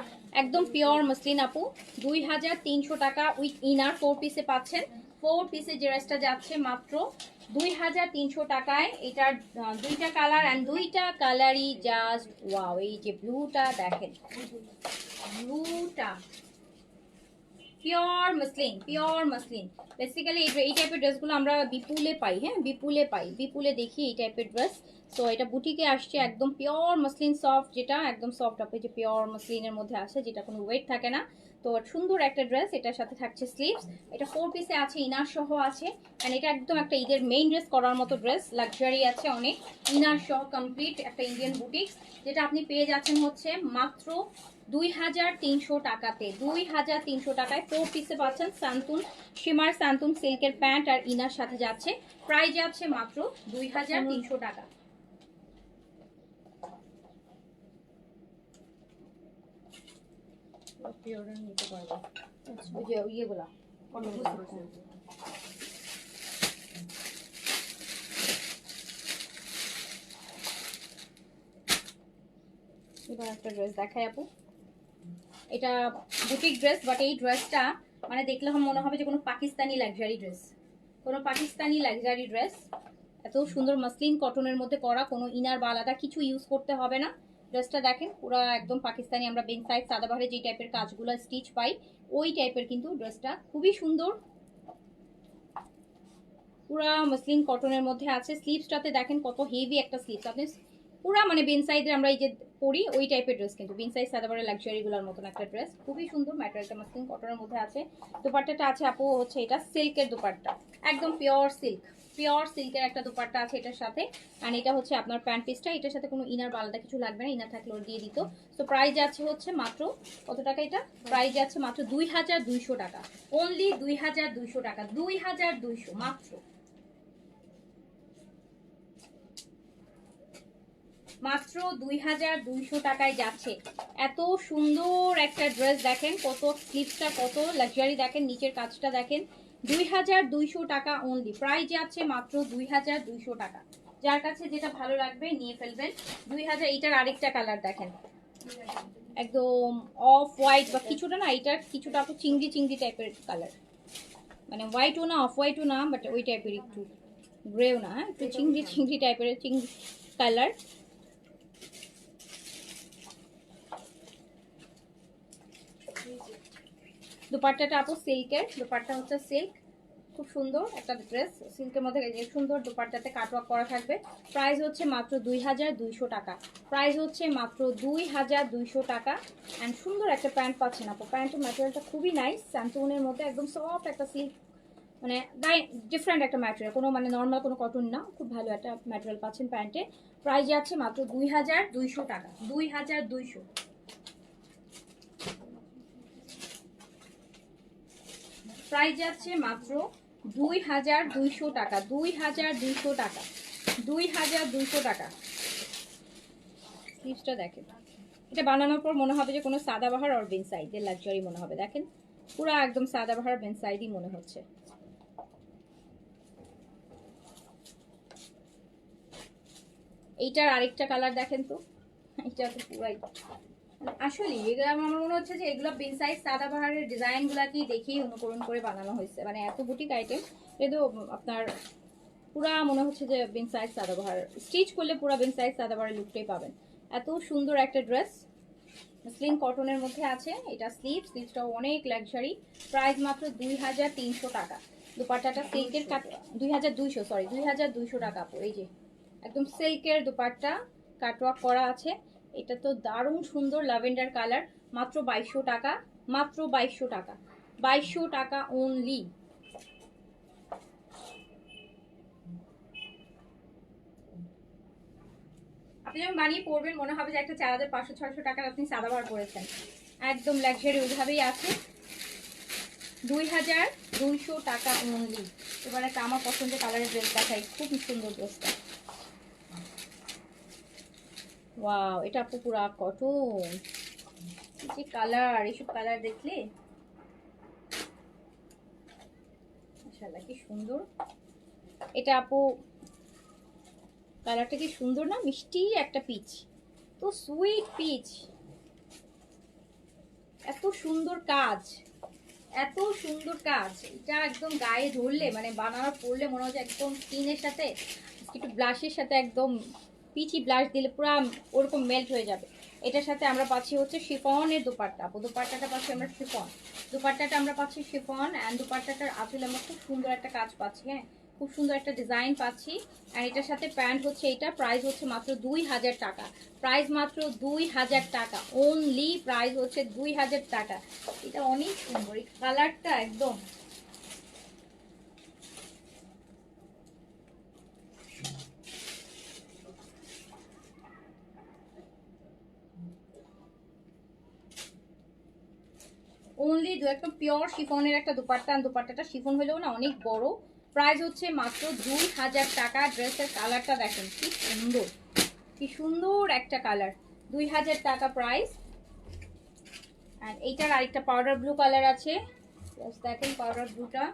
একদম পিওর মসলিন আপু। 2300 টাকা উইথ ইনার 4 পিসে পাচ্ছেন। 4 পিসে যে ড্রেসটা যাচ্ছে মাত্র 2300 টাকায়। এটার দুইটা কালার, অ্যান্ড দুইটা কালারই জাস্ট ওয়াও। এই যে ব্লুটা দেখেন, ব্লুটা pure muslin, pure muslin. Basically এই টাইপের ড্রেসগুলো আমরা বিপুলে পাই। হ্যাঁ, বিপুলে পাই, বিপুলে দেখি এই টাইপের ড্রেস। সো এটা বুটিকে আসছে একদম পিওর মসলিন সফট, যেটা একদম সফট আপে যে পিওর মসলিনের মধ্যে আসে, যেটা কোনো ওয়েট থাকে না। তো সুন্দর একটা ড্রেস, এটার সাথে থাকছে স্লিভস। এটা 4 পিসে আছে, ইনার সহ আছে। অ্যান্ড এটা একদম একটা ঈদের মেইন ড্রেস করার মতো ড্রেস, লাক্সারি আছে অনেক, ইনার সহ কমপ্লিট একটা ইন্ডিয়ান বুটিক্স, যেটা আপনি পেয়ে যাচ্ছেন হচ্ছে মাত্র 2300 টাকাতে। 2300 টাকায় 4 পিসে পাচ্ছেন সান্তুন শিমার সান্তুন সিল্কের প্যান্ট আর ইনার সাথে যাচ্ছে। প্রাইস যাচ্ছে মাত্র 2300 টাকা। নিতে পারবো ওই যে ইয়েগুলা এবার একটা ড্রেস দেখাই আপু। এটা বুটিক ড্রেস, বাট এই ড্রেসটা মানে দেখলে মনে হবে যে কোনো পাকিস্তানি লাক্সারি ড্রেস, কোনো পাকিস্তানি লাক্সারি ড্রেস। এত সুন্দর মাসলিন কটনের মধ্যে করা, কোনো ইনার বা আলাদা কিছু ইউজ করতে হবে না। ড্রেসটা দেখেন পুরো একদম পাকিস্তানি, আমরা বেন সাইড সাদাবাহারে যে টাইপের কাজগুলো স্টিচ পাই ওই টাইপের, কিন্তু ড্রেসটা খুবই সুন্দর, পুরা মসলিন কটনের মধ্যে আছে। স্লিভসটাতে দেখেন কত হেভি একটা স্লিভস, আপনি পুরা মানে বেন সাইডে আমরা এই যে পরি ওই টাইপের ড্রেস, কিন্তু বেন সাইড সাদাবাহারে লাক্সারি গুলোর মতন একটা ড্রেস, খুবই সুন্দর। ম্যাটেরিয়ালটা মসলিন কটনের মধ্যে আছে। দুপাট্টাটা আছে আপু হচ্ছে এটা সিল্কের দুপাট্টা, একদম পিওর সিল্ক, পিওর সিল্কের একটা দুপাট্টা আছে এটার সাথে। আর এটা হচ্ছে আপনার প্যান্ট পিসটা, এটার সাথে কোনো ইনার আলাদা কিছু লাগবে না, ইনার থাকলে ওর দিয়ে দিত। তো প্রাইস যাচ্ছে হচ্ছে মাত্র কত টাকা, এটা প্রাইস যাচ্ছে মাত্র 2200 টাকা, অনলি 2200 টাকা, 2200 মাত্র, মাত্র 2200 টাকায় যাচ্ছে। এত সুন্দর একটা ড্রেস দেখেন, কত স্লিভসটা কত লাক্সারি দেখেন, নিচের কাজটা দেখেন, 2200 টাকা অনলি, প্রাইস যাচ্ছে মাত্র 2200 টাকা। যার কাছে যেটা ভালো লাগবে নিয়ে ফেলবেন। 2000। এটার আরেকটা কালার দেখেন, একদম অফ হোয়াইট বা কিছুটা না, এটার কিছুটা আপু চিংড়ি চিংড়ি টাইপের কালার, মানে হোয়াইটও না অফ হোয়াইটও না, বাট ওই টাইপের একটু গ্রেও না, হ্যাঁ একটু চিংড়ি চিংড়ি টাইপের চিংড়ি কালার। দুপাট্টাটা আপু সিল্কের, দুপাট্টা হচ্ছে সিল্ক, খুব সুন্দর একটা ড্রেস সিল্কের মধ্যে, সুন্দর দুপাট্টাতে কাটওয়ার্ক করা থাকবে। প্রাইস হচ্ছে মাত্র 2200 টাকা, প্রাইস হচ্ছে মাত্র 2200 টাকা। অ্যান্ড সুন্দর একটা প্যান্ট পাচ্ছেন আপু, প্যান্টের ম্যাটেরিয়ালটা খুবই নাইস, স্যান্টুনের মধ্যে একদম সফট একটা সিল্ক, মানে ডিফারেন্ট একটা ম্যাটেরিয়াল, কোনো মানে নর্মাল কোনো কটন না, খুব ভালো একটা ম্যাটেরিয়াল পাচ্ছেন প্যান্টে। প্রাইস যাচ্ছে মাত্র 2200 টাকা, 2200। প্রাইস যাচ্ছে মাত্র 2200 টাকা, 2200 টাকা, 2200 টাকা। স্লিভসটা দেখেন, এটা বানানোর পর মনে হবে যে কোনো সাদাবাহার আর বেন সাইডের লাক্সারি মনে হবে, দেখেন পুরো একদম সাদাবাহার বেন সাইডই মনে হচ্ছে। এইটার আরেকটা কালার দেখেন তো, এটা তো পুরাই আসলে এগুলো আমার মনে হচ্ছে যে এগুলো বিন সাইজ সাদাবাহারের ডিজাইনগুলোকেই দেখেই অনুকরণ করে বানানো হয়েছে, মানে এত বুটিক আইটেম কিন্তু আপনার পুরা মনে হচ্ছে যে বিন সাইজ সাদাবাহার, স্টিচ করলে পুরা বিন সাইজ সাদাবাহারের লুকটাই পাবেন। এত সুন্দর একটা ড্রেস স্লিম কটনের মধ্যে আছে, এটা স্লিভসটাও অনেক লাক্সারি, প্রাইস মাত্র 2300 টাকা। দুপাট্টাটা সিল্কের 2200, সরি 2200 টাকা। এই যে একদম সিল্কের দুপাট্টা কাটওয়ার্ক করা আছে, এটা তো দারুণ সুন্দর ল্যাভেন্ডার কালার, মাত্র 2200 টাকা, মাত্র 2200 টাকা, 2200 টাকা অনলি। আপনি যখন বানিয়ে পরবেন মনে হবে যে একটা 4500-600 টাকার আপনি সাদাবাহার পরেছেন, একদম লাক্সারি ওইভাবেই আছে। 2200 টাকা অনলি। এবার একটা আমার পছন্দের কালারের ড্রেস দেখাই, খুব সুন্দর ড্রেসটা, ওয়াও এটা আপু পুরা কটন, যে কালার, এইসব কালার দেখলে মাশাআল্লাহ কি সুন্দর। এটা আপু কালারটা কি সুন্দর না, মিষ্টি একটা পিচ, তো সুইট পিচ, এত সুন্দর কাজ, এত সুন্দর কাজ, এটা একদম গায়ে ধরলে মানে বানানো পরলে মনে হচ্ছে একদম স্কিনের সাথে একটু ব্লাশের সাথে একদম পিচি ব্লাশ দিলে পুরো ওরকম মেল্ট হয়ে যাবে। এটার সাথে আমরা পাচ্ছি হচ্ছে শিফনের দুপাট্টা, দুপাট্টাটা পাচ্ছি আমরা শিফন, দুপাট্টাটা আমরা পাচ্ছি শিফন, অ্যান্ড দুপাট্টাটার আসলে আমরা খুব সুন্দর একটা কাজ পাচ্ছি, হ্যাঁ খুব সুন্দর একটা ডিজাইন পাচ্ছি। আর এটার সাথে প্যান্ট হচ্ছে, এটা প্রাইস হচ্ছে মাত্র 2000 টাকা, প্রাইস মাত্র 2000 টাকা অনলি, প্রাইস হচ্ছে 2000 টাকা। এটা অনেক সুন্দর, এই কালারটা একদম অনলি একদম পিওর শিফনের একটা দুপাট্টা, দুপাট্টাটা শিফন হলেও না অনেক বড়, প্রাইস হচ্ছে মাত্র 2000 টাকা। ড্রেসের কালারটা দেখেন কি সুন্দর, কি সুন্দর একটা কালার, 2000 টাকা প্রাইস। আর এইটার আরেকটা পাউডার ব্লু কালার আছে, দেখেন পাউডার ব্লুটা,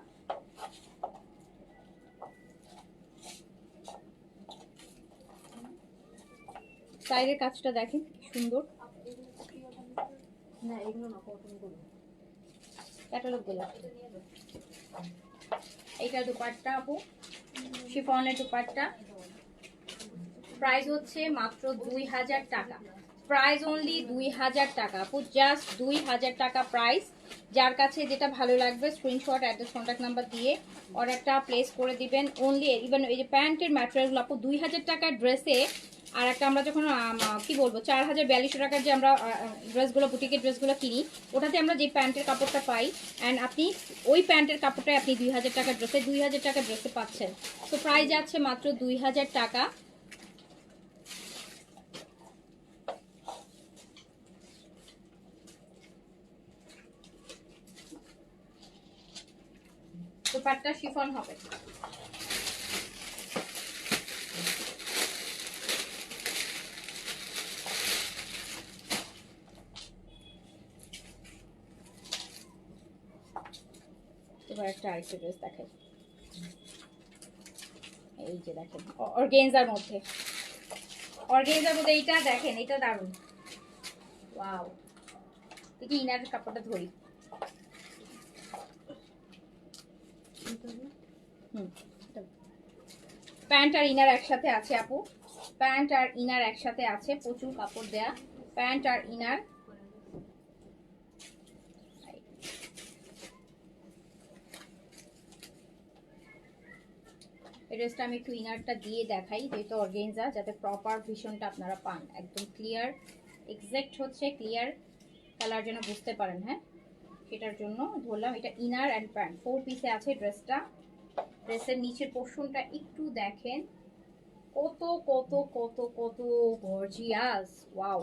সাইডের কাজটা দেখেন কি সুন্দর, না এগুলো না কটনগুলো, ক্যাটালগুলো। এইটা দুপাট্টা আপু, শিফনের দুপাট্টা, প্রাইস হচ্ছে মাত্র 2000 টাকা, প্রাইস অনলি 2000 টাকা আপু, জাস্ট 2000 টাকা প্রাইস। যার কাছে যেটা ভালো লাগবে স্ক্রিনশট, অ্যাড্রেস, কন্ট্যাক্ট নাম্বার দিয়ে অর্ডারটা প্লেস করে দিবেন অনলি। ইভেন এই যে প্যান্টের ম্যাটেরিয়ালগুলো আপু 2000 টাকার ড্রেসে আর একটা আমরা যখন কি বলবো 4000-4200 টাকার যে আমরা ড্রেসগুলো বুটিকের ড্রেসগুলো কিনি, ওটাতে আমরা যে প্যান্টের কাপড়টা পাই, অ্যান্ড আপনি ওই প্যান্টের কাপড়টাই আপনি 2000 টাকার ড্রেসে 2000 টাকার ড্রেসে পাচ্ছেন। তো প্রাইস যাচ্ছে মাত্র 2000 টাকা। দোপাট্টা শিফন হবে। এবার একটা আরেকটা ড্রেস দেখাই, এই যে দেখেন অর্গানজার মধ্যে, অর্গানজার মধ্যে এইটা দেখেন, এটা দারুণ। ওয়াও, দেখি ইনারের কাপড়টা ধরি। প্যান্ট আর ইনার একসাথে আছে আপু, প্যান্ট আর ইনার একসাথে আছে, প্রচুর কাপড় দেয়া প্যান্ট আর ইনার। এই ড্রেসটা আমি একটু ইনারটা দিয়ে দেখাই, যেহেতু অর্গানজা, যাতে প্রপার ভিশনটা আপনারা পান, একদম ক্লিয়ার এক্সাক্ট হচ্ছে, ক্লিয়ার কালার যেন বুঝতে পারেন। হ্যাঁ, সেটার জন্য ধরলাম। এটা ইনার অ্যান্ড প্যান্ট 4 পিসে আছে ড্রেসটা। ড্রেসের নিচের পোর্শনটা একটু দেখেন, কত কত কত কত গর্জিয়াস। ওয়াও,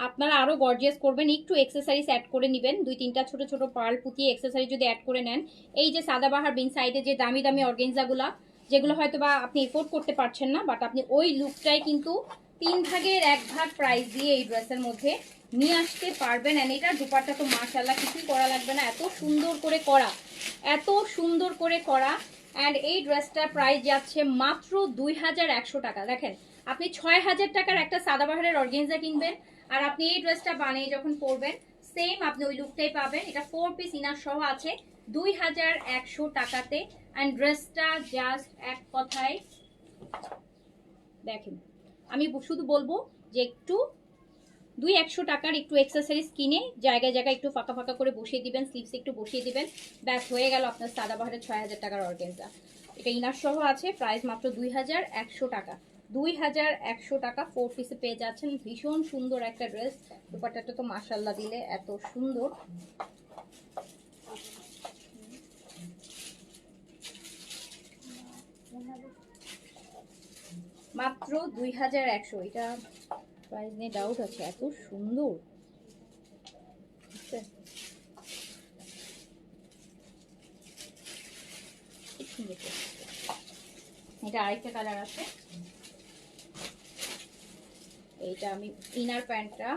আপনারা আরো গর্জিয়াস করবেন, একটু এক্সেসরিজ অ্যাড করে নেবেন, 2-3টা ছোট ছোট পার্ল পুঁতিয়ে এক্সেসরিজ যদি অ্যাড করে নেন। এই যে সাদাবাহার বিন সাইডে যে দামি দামি অর্গানজাগুলা, যেগুলো হয়তো বা আপনি এফোর্ড করতে পারছেন না, বাট আপনি ওই লুকটাই কিন্তু 3 ভাগের 1 ভাগ প্রাইস দিয়ে এই ড্রেসের মধ্যে নিয়ে আসতে পারবেন। এন্ড এটা দুপাট্টা তো মাশাআল্লাহ কিছুই করা লাগবে না, এত সুন্দর করে করা, এত সুন্দর করে করা। অ্যান্ড এই ড্রেসটার প্রাইস যাচ্ছে মাত্র 2100 টাকা। দেখেন, আপনি 6000 টাকার একটা সাদাবাহারের অর্গানজা কিনবেন, আর আপনি এই ড্রেসটা বানিয়ে যখন পরবেন, সেম আপনি ওই লুকটাই পাবেন। এটা 4 পিস ইনার সহ আছে 2100 টাকাতে। অ্যান্ড ড্রেসটা জাস্ট এক কথায় দেখেন, আমি শুধু বলবো যে একটু 200 টাকার একটু এক্সেসরিজ কিনে জায়গায় জায়গায় একটু ফাঁকা ফাঁকা করে বসিয়ে দিবেন, স্লিভস একটু বসিয়ে দিবেন, ব্যাস হয়ে গেল আপনার সাদাবাহারের 6000 টাকার অর্গানজা। এটা ইনার সহ আছে, প্রাইস মাত্র 2100 টাকা। 2100 টাকা 4 পিসে পেয়ে যাচ্ছেন। ভীষণ সুন্দর একটা ড্রেস, দুপাট্টাটা তো মাশাআল্লাহ দিলে এত সুন্দর। মাত্র 2100। এটা প্রাইস নিয়ে ডাউট আছে, এত সুন্দর। এটা আরেকটা কালার আছে, এইটা আমি ইনার প্যান্টটা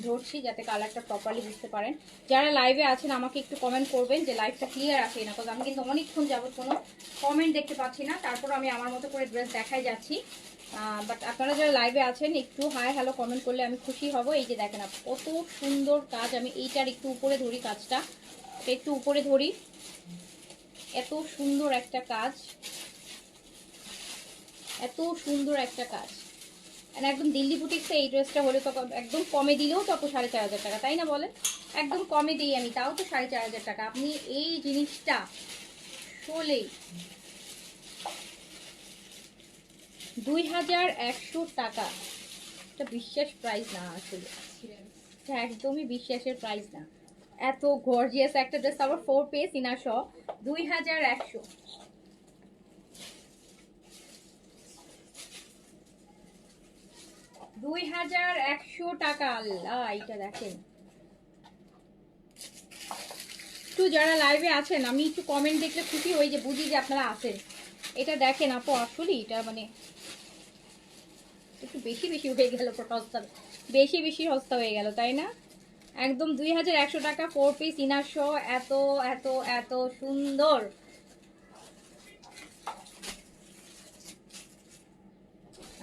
ধরছি যাতে কালারটা প্রপারলি বুঝতে পারেন। যারা লাইভে আছেন আমাকে একটু কমেন্ট করবেন যে লাইভটা ক্লিয়ার আসে না, কারণ আমি কিন্তু অনেকক্ষণ যাবত কোনো কমেন্ট দেখতে পাচ্ছি না। তারপর আমি আমার মতো করে ড্রেস দেখাই যাচ্ছি, বাট আপনারা যারা লাইভে আছেন একটু হাই হ্যালো কমেন্ট করলে আমি খুশি হব। এই যে দেখেন কত সুন্দর কাজ, আমি এইটার একটু উপরে ধরি, কাজটা একটু উপরে ধরি, এত সুন্দর একটা কাজ, এত সুন্দর একটা কাজ। একদম দিল্লি বুটিক্সে এই ড্রেসটা হলে তো একদম কমে দিলেও তো আপু 4500 টাকা, তাই না বলেন? একদম কমে দিই আমি, তাও তো 4500 টাকা। আপনি এই জিনিসটা হলেই 2100 টাকা, এটা বিশ্বাস প্রাইস না আসলে, এটা একদমই বিশ্বাসের প্রাইস না। এত গর্জিয়াস একটা ড্রেস, আবার 4 পিস ইনার সহ 2100। 2100 টাকা। আল্লাহ, এটা দেখেন, একটু যারা লাইভে আছেন আমি একটু কমেন্ট দেখলে খুশি হই, যে বুঝি যে আপনারা আছেন। এটা দেখেন আপু, আসলে এটা মানে একটু বেশি বেশি হয়ে গেল, সস্তা বেশি বেশি সস্তা হয়ে গেল, তাই না? একদম 2100 টাকা 4 পিস ইনার সহ, এত এত এত সুন্দর।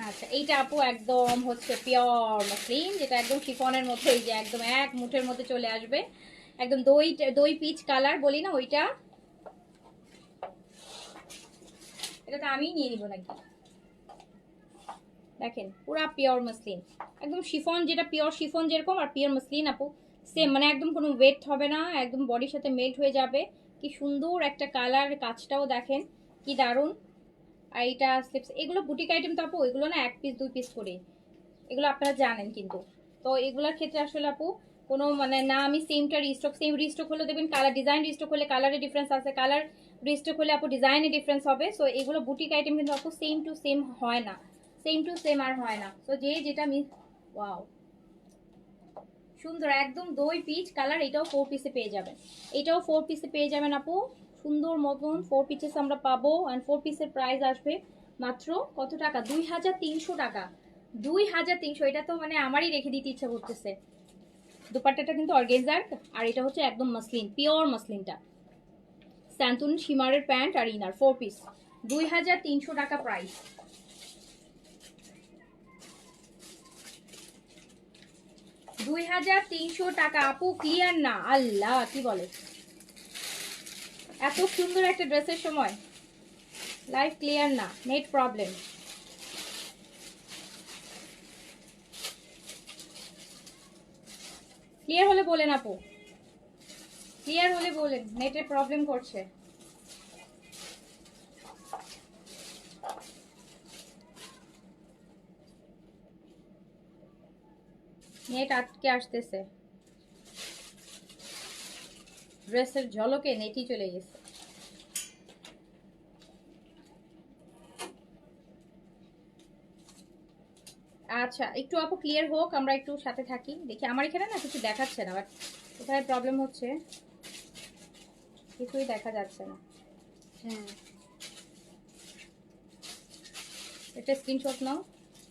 আচ্ছা, এইটা আপু একদম হচ্ছে পিওর মসলিন, যেটা একদম শিফনের মধ্যে, এই যে একদম এক মুঠের মধ্যে চলে আসবে, একদম দই দই পিচ কালার বলি না ওইটা। এটা তো আমি নিয়ে নিব নাকি? দেখেন পুরা পিওর মসলিন, একদম শিফন, যেটা পিওর শিফন যেরকম, আর পিওর মসলিন আপু সেম, মানে একদম কোনো ওয়েট হবে না, একদম বডির সাথে মেল্ট হয়ে যাবে। কি সুন্দর একটা কালার, কাজটাও দেখেন কি দারুণ। আর এইটা স্লিপস, এগুলো বুটিক আইটেম তো আপু, এগুলো না 1 পিস 2 পিস করে, এগুলো আপনারা জানেন কিন্তু। তো এগুলোর ক্ষেত্রে আসলে আপু কোনো মানে না, আমি সেমটা রিস্টক, সেম রিস্টক হলে দেখবেন কালার, ডিজাইন রিস্টক হলে কালারে ডিফারেন্স আছে, কালার রিস্টক হলে আপু ডিজাইনে ডিফারেন্স হবে। সো এগুলো বুটিক আইটেম কিন্তু আপু সেম টু সেম হয় না, সেম টু সেম আর হয় না। তো যে যেটা ওয়াও সুন্দর একদম দই পিচ কালার, এটাও 4 পিসে পেয়ে যাবেন, এটাও 4 পিসে পেয়ে যাবেন আপু, সুন্দর মতন 4 পিসেস আমরা পাবো। অ্যান্ড 4 পিসের প্রাইস আসবে মাত্র কত টাকা, 2300 টাকা, 2300। এটা তো মানে আমারই রেখে দিতে ইচ্ছা করতেছে। দুপাট্টাটা কিন্তু অর্গেনজার, আর এটা হচ্ছে একদম মাসলিন, পিওর মাসলিনটা, স্যান্টুন শিমারের প্যান্ট আর ইনার 4 পিস, 2300 টাকা প্রাইস। 2300 টাকা আপু, ক্লিয়ার না? আল্লাহ কি বলে, এত সুন্দর একটা ড্রেসের সময় লাইভ ক্লিয়ার না, নেট প্রবলেম। ক্লিয়ার হলে বলেন আপু, ক্লিয়ার হলে বলেন, নেটের প্রবলেম করছে। নেট আটকে আসতেছে, ড্রেসের ঝলকে নেটই চলে গেছে। আচ্ছা একটু আপু ক্লিয়ার হোক, আমরা একটু সাথে থাকি, দেখি আমার এখানে না কিছু দেখাচ্ছে না, বাট কোথায় প্রবলেম হচ্ছে কিছুই দেখা যাচ্ছে না। হ্যাঁ একটা স্ক্রিনশট নাও,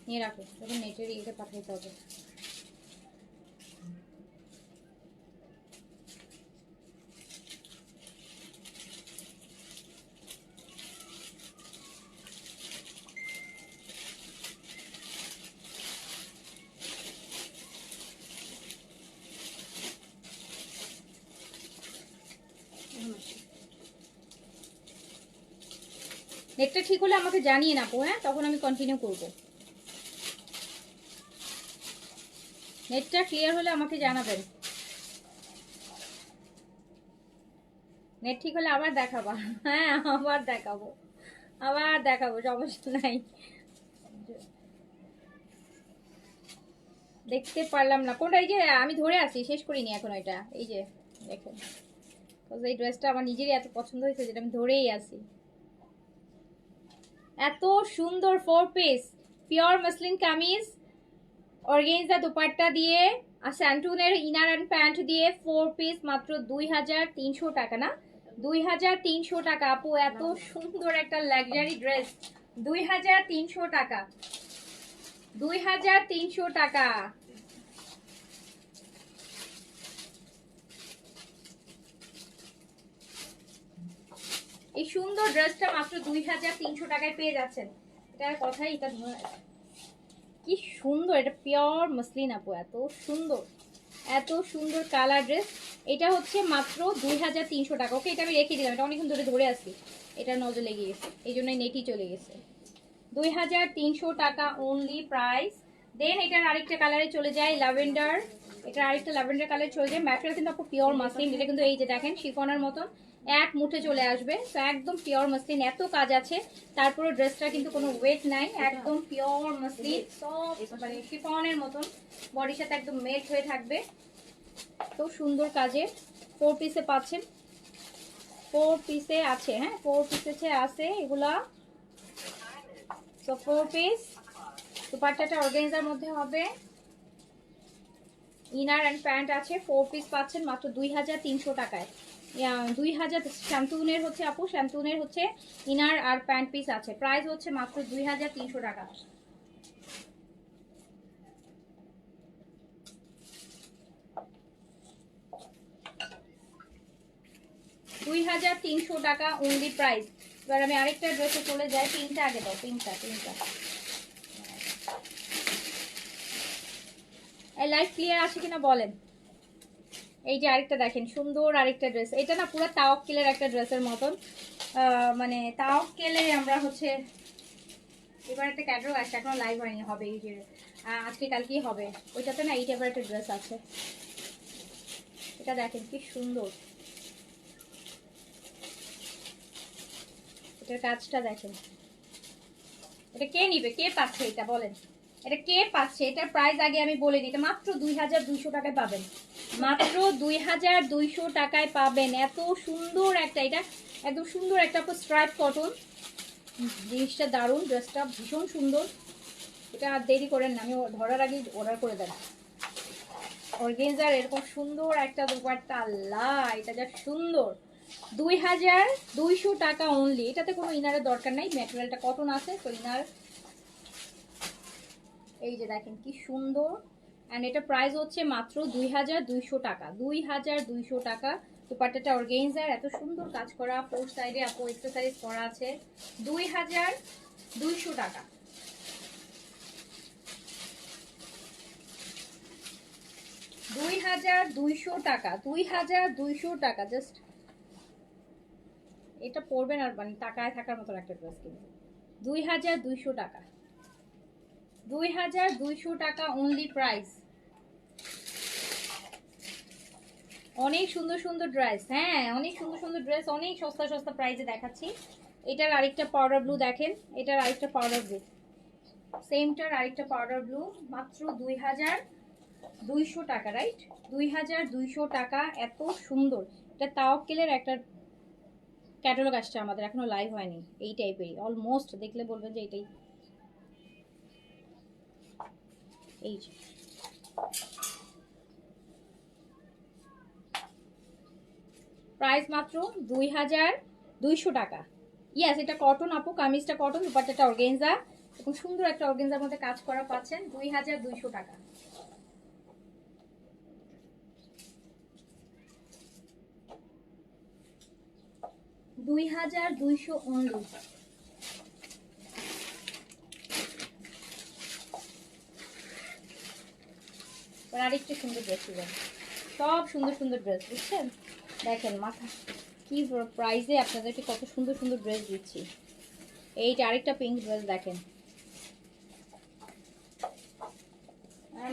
নিয়ে রাখো, তখন নেটের ইয়েতে পাঠাইতে হবে। নেটটা ঠিক হলে আমাকে জানিয়ে না, হ্যাঁ তখন আমি কন্টিনিউ করব। নেটটা ক্লিয়ার হলে আমাকে জানাবেন, নেট ঠিক হলে আবার দেখাবা। হ্যাঁ আবার দেখাবো, আবার দেখাবো, সমস্যা নাই। দেখতে পারলাম না কোনটা, এই যে আমি ধরে আছি, শেষ করিনি এখন এটা, এই যে দেখেন, এই ড্রেসটা আমার নিজেরই এত পছন্দ হয়েছে যেটা আমি ধরেই আছি। এত সুন্দর 4 piece pure muslin kameez, organza dupatta দিয়ে আর স্যান্টুনের ইনার অ্যান্ড প্যান্ট দিয়ে 4 পিস মাত্র 2300 টাকা না, 2300 টাকা আপু, এত সুন্দর একটা লাক্সারি ড্রেস 2300 টাকা, 2300 টাকা। এই সুন্দর ড্রেসটা মাত্র 2300 টাকায় পেয়ে যাচ্ছেন, এটার কথাই, এটা কি সুন্দর, এটা পিওর মসলিন আপু, এত সুন্দর, এত সুন্দর কালার ড্রেস। এটা হচ্ছে মাত্র 2300 টাকা। ওকে এটা আমি রেখে দিলাম, এটা অনেকক্ষণ ধরে ধরে আসছি, এটা নজর লেগে গেছে, এই জন্যই নেটই চলে গেছে। 2300 টাকা অনলি প্রাইস। দেন এটার আরেকটা কালারে চলে যায় ল্যাভেন্ডার, এটার আরেকটা ল্যাভেন্ডার কালার চলে যায়। ম্যাটেরিয়াল কিন্তু আপু পিওর মাসলিন, এটা কিন্তু এই যে দেখেন শিফনের মতন এক মুঠে চলে আসবে, তো একদম পিওর মাসলিন, এত কাজ আছে তারপরে ড্রেসটা কিন্তু কোনো ওয়েট নাই, একদম পিওর মাসলিন, সব মানে শিফনের মতন বডির সাথে একদম মেট হয়ে থাকবে। তো সুন্দর কাজে 4 পিসে পাচ্ছেন, 4 পিসে আছে, হ্যাঁ 4 পিসে আছে এগুলা। তো 4 পিস দুপাট্টাটা অর্গানজার মধ্যে হবে, ইনার অ্যান্ড প্যান্ট আছে, 4 পিস পাচ্ছেন মাত্র 2300 টাকায়। 2000 শ্যাম্পুনের হচ্ছে আপু, শ্যাম্পুনের হচ্ছে ইনার আর প্যান্ট পিস আছে, প্রাইস হচ্ছে মাত্র 2300 টাকা। 2300 টাকা অনলি প্রাইস। এবার আমি আরেকটা ড্রেসে চলে যাই, তিনটা আগে দাও, তিনটা লাইট ক্লিয়ার আছে কিনা বলেন। এই যে আরেকটা দেখেন সুন্দর আরেকটা ড্রেস, এটা না পুরো তাওয়াক্কেলের একটা ড্রেসের মতন, মানে তাওয়াক্কেলে আমরা হচ্ছে এবার একটা ক্যাটালগ আছে, এখনো লাইভ হয়নি, হবে এই যে আজকে কালকেই হবে। ওইটাতে না এই টাইপের একটা ড্রেস আছে, এটা দেখেন কি সুন্দর, এটার কাজটা দেখেন, এটা কে নিবে, কে পাচ্ছে এটা বলেন, এটা কে পাচ্ছে? এটার প্রাইস আগে আমি বলে দিই, এটা মাত্র 2200 টাকায় পাবেন, মাত্র 2200 টাকায় পাবেন। এত সুন্দর একটা, এটা একদম সুন্দর একটা স্ট্রাইপ কটন, জিনিসটা দারুণ, ড্রেসটা ভীষণ সুন্দর। এটা আর দেরি করেন না, আমি ধরার আগে অর্ডার করে দেন। অর্গেনজার এরকম সুন্দর একটা দুপাট্টা, আল্লাহ এটা যা সুন্দর। 2200 টাকা অনলি। এটাতে কোনো ইনারের দরকার নাই, ম্যাটেরিয়ালটা কটন আছে, তো ইনার এই যে দেখেন কি সুন্দর। অ্যান্ড এটা প্রাইস হচ্ছে মাত্র 2200 টাকা, 2200 টাকা। দুপাট্টাটা অর্গেনজার, এত সুন্দর কাজ করা, ফোর সাইডে আপু এক্সেসরিজ করা আছে। 2200 টাকা। 2200 টাকা, 2200 টাকা। জাস্ট এটা পরবেন আর মানে টাকায় থাকার মতো একটা ড্রেস কিনবেন। 2200 টাকা, 2200 টাকা অনলি প্রাইস। অনেক সুন্দর সুন্দর ড্রেস, হ্যাঁ অনেক সুন্দর সুন্দর ড্রেস, অনেক সস্তা সস্তা প্রাইসে দেখাচ্ছি। এটার আরেকটা পাউডার ব্লু দেখেন, এটার আরেকটা পাউডার ব্লু, সেমটার আরেকটা পাউডার ব্লু, মাত্র 2200 টাকা, রাইট? 2200 টাকা, এত সুন্দর। এটা তাওয়াক্কেলের একটা ক্যাটালগ আসছে আমাদের, এখনো লাইভ হয়নি, এই টাইপেরই অলমোস্ট, দেখলে বলবেন যে এটাই। এই যে প্রাইস মাত্র 2200 টাকা। ইয়াস, এটা কটন আপু, কামিজটা কটন, দুপাট্টাটা অর্গানজা, খুব সুন্দর একটা অর্গানজার মধ্যে কাজ করা পাচ্ছেন। 2200 টাকা। 2200 অনলি। আরেকটা সুন্দর ড্রেস দিবেন, সব সুন্দর সুন্দর ড্রেস, বুঝছেন? দেখেন মাথা কি প্রাইসে আপনাদেরকে কত সুন্দর সুন্দর ড্রেস দিচ্ছি। এইটা আরেকটা পিঙ্ক ড্রেস দেখেন,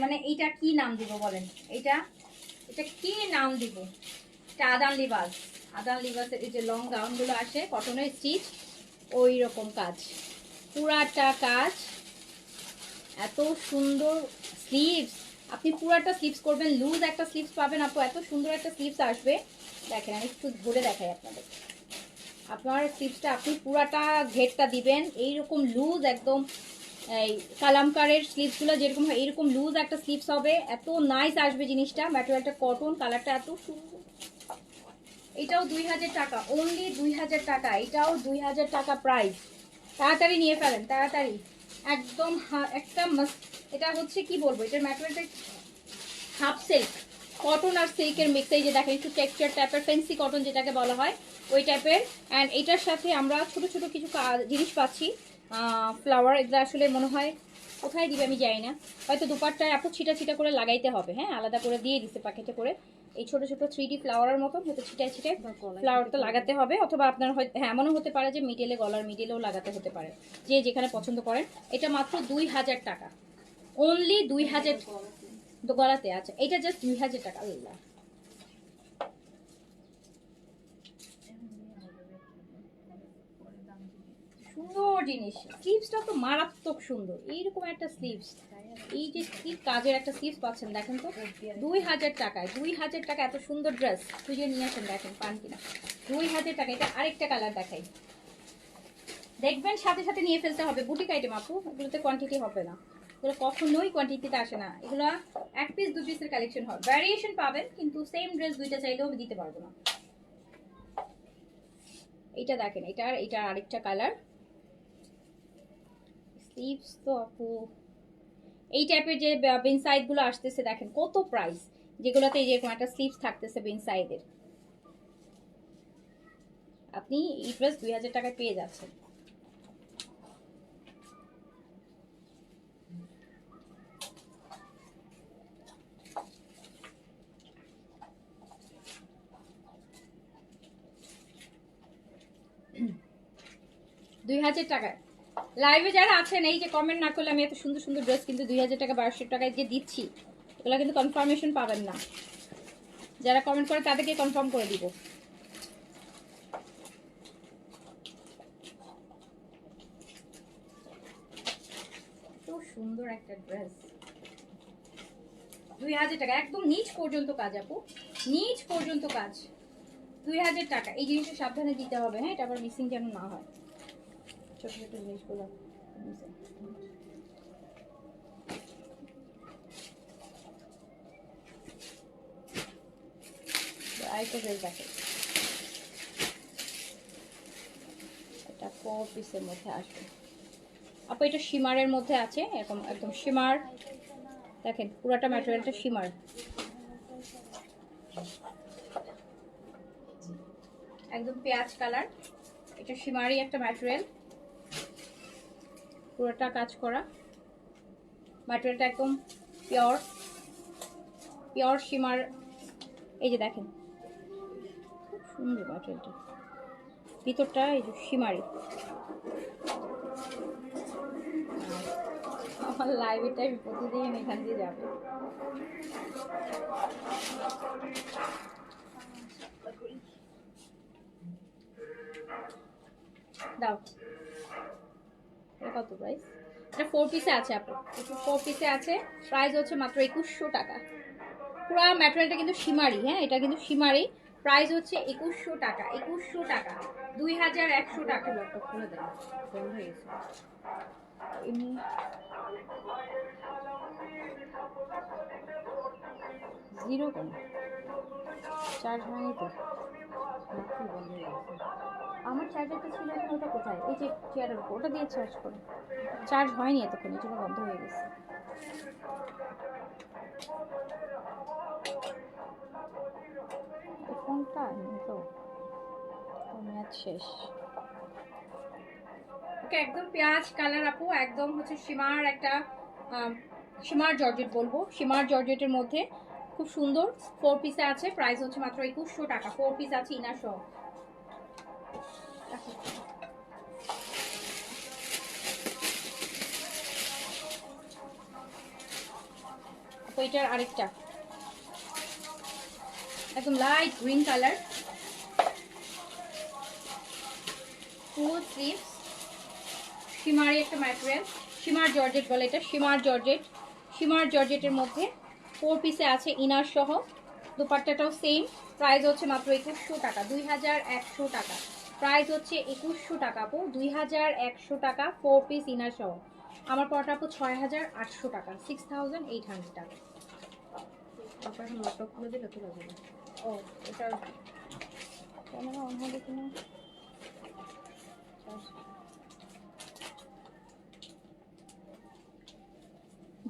মানে এইটা কি নাম দিব বলেন, এটা এটা কি নাম দিব? এটা আদান লিবাস, আদান লিবাসের এই যে লং গাউনগুলো আসে কটনের স্টিচ, ওই রকম কাজ, পুরাটা কাজ, এত সুন্দর স্লিভস। আপনি পুরাটা স্লিভস করবেন, লুজ একটা স্লিভস পাবেন আপু, এত সুন্দর একটা স্লিভস আসবে। দেখেন আমি একটু ধরে দেখাই আপনাদের, আপনার স্লিভসটা আপনি পুরাটা ঘেরটা দিবেন এইরকম লুজ, একদম এই কালামকারের স্লিভসগুলো যেরকম হয় এইরকম লুজ একটা স্লিভস হবে, এত নাইস আসবে জিনিসটা। ম্যাটেরিয়ালটা কটন, কালারটা এত সুন্দর। এটাও 2000 টাকা, অনলি 2000 টাকা, এটাও 2000 টাকা প্রাইস। তাড়াতাড়ি নিয়ে ফেলেন, তাড়াতাড়ি একদম। একটা এটা হচ্ছে কি বলবো, এটার ম্যাটেরিয়ালটা হাফ সিল্ক, কটন আর সিল্কের মিক্স। এই যে দেখেন একটু টেক্সচার টাইপের, ফেন্সি কটন যেটাকে বলা হয় ওই টাইপের। অ্যান্ড এটার সাথে আমরা ছোট ছোট কিছু জিনিস পাচ্ছি, ফ্লাওয়ার। এগুলো আসলে মনে হয় কোথায় দিবে আমি জানি না, হয়তো দুপাট্টায় আপু ছিটা ছিটা করে লাগাইতে হবে, হ্যাঁ আলাদা করে দিয়ে দিচ্ছে প্যাকেটে করে। এই ছোট ছোট 3D ফ্লাওয়ারের মতো হয়তো ছিটায় ছিটায় ফ্লাওয়ারটা লাগাতে হবে, অথবা আপনার হয়তো হ্যাঁ এমনও হতে পারে যে মিডলে, গলার মিডলেও লাগাতে হতে পারে, যে যেখানে পছন্দ করেন। এটা মাত্র 2000 টাকা, অনলি 2000 গলাতে। আচ্ছা এটা জাস্ট 2000 টাকা। আল্লাহ সুন্দর জিনিস, স্লিভসটা তো মারাত্মক সুন্দর, এইরকম একটা স্লিভস, এই যে কি কাজের একটা স্লিভস পাচ্ছেন দেখেন তো, 2000 টাকায়। 2000 টাকা এত সুন্দর ড্রেস খুঁজে নিয়ে আসেন, দেখেন পান কিনা। 2000 টাকা। এটা আরেকটা কালার দেখাই, দেখবেন সাথে সাথে নিয়ে ফেলতে হবে। বুটিক আইটেম আপু, এগুলোতে কোয়ান্টিটি হবে না, এগুলো কখনোই কোয়ান্টিটিতে আসে না, এগুলো এক পিস দু পিসের কালেকশন হয়, ভ্যারিয়েশন পাবেন কিন্তু সেম ড্রেস দুইটা চাইলেও আমি দিতে পারবো না। এইটা দেখেন, এটা আরেকটা কালার স্লিভস তো আপু, এই টাইপের যে বিন সাইড গুলো আসতেছে দেখেন কত প্রাইস, যেগুলোতে যেরকম একটা স্লিভস থাকতেছে বিন সাইডের, আপনি এই ড্রেস 2000 টাকায় পেয়ে যাচ্ছেন। টাকায় লাইভে যারা আছেন, এই যে কমেন্ট না করলে আমি এত সুন্দর সুন্দর ড্রেস কিন্তু 2000 টাকা 1200 টাকায় যে দিচ্ছি, এগুলো কিন্তু কনফার্মেশন পাবেন না। যারা কমেন্ট করে তাদেরকে কনফার্ম করে দিব। সুন্দর একটা ড্রেস, 2000 টাকা, একদম নিচ পর্যন্ত কাজ আপু, নিচ পর্যন্ত কাজ, 2000 টাকা। এই জিনিসটা সাবধানে দিতে হবে, হ্যাঁ, এটা আবার মিসিং যেন না হয়, ছোট ছোট জিনিসগুলো। আরেকটা ড্রেস দেখে, এটা 4 পিসের মধ্যে আসবে আপু, এটা শিমারের মধ্যে আছে, এরকম একদম শিমার, দেখেন পুরাটা ম্যাটেরিয়ালটা শিমার, একদম পেঁয়াজ কালার, এটা শিমারি একটা ম্যাটেরিয়াল, পুরোটা কাজ করা, ম্যাটেরিয়ালটা একদম পিওর পিওর শিমার। এই যে দেখেন খুব সুন্দর ম্যাটেরিয়ালটা, ভিতরটা এই যে শিমারি। আমার লাইভের টাইম প্রতিদিন এখান দিয়ে যাবে। দাও, এটা কত প্রাইস? এটা 4 পিসে আছে আপু, 4 পিসে আছে, প্রাইস হচ্ছে মাত্র 2100 টাকা। পুরো ম্যাটেরিয়ালটা কিন্তু শিমারি, হ্যাঁ, এটা কিন্তু শিমারি, প্রাইস হচ্ছে 2100 টাকা, 2100 টাকা, 2100 টাকা। ব্লকটা খুলে দেন, বন্ধ হয়ে গেছে এমনি। জিরো কেন চার্জ হয়নি তো, বন্ধ হয়ে গেছে। আমার চার্জারটা ছিল এখন, ওটা কোথায়? এই যে চেয়ারের উপর, ওটা দিয়ে চার্জ করে, চার্জ হয়নি এতক্ষণ, এই জন্য বন্ধ হয়ে গেছে। ফোনটা তো ম্যাচ শেষ। ওকে, একদম পেঁয়াজ কালার আপু, একদম হচ্ছে সীমার একটা সীমার জর্জেট বলবো, সীমার জর্জেটের মধ্যে খুব সুন্দর 4 পিসে আছে, প্রাইস হচ্ছে মাত্র 2100 টাকা, 4 পিস আছে ইনার সহ। আপু এটার আরেকটা একদম লাইট গ্রিন কালার, ফুল স্লিভস, শিমারি একটা ম্যাটেরিয়াল, শিমার জর্জেট বলে এটা, শিমার জর্জেট, শিমার জর্জেটের মধ্যে 4 পিসে আছে ইনার সহ, দুপাট্টাটাও সেম, প্রাইস হচ্ছে মাত্র 2100 টাকা, 2100 টাকা, প্রাইস হচ্ছে 2100 টাকা আপু, 2100 টাকা, 4 পিস ইনার সহ। আমার পরটা আপু 6800 টাকা, 6800 টাকা। তারপর এখন ল্যাপটপ খুলে দিলে তোলা যাবে। ও এটা ক্যামেরা অন হবে কিনা,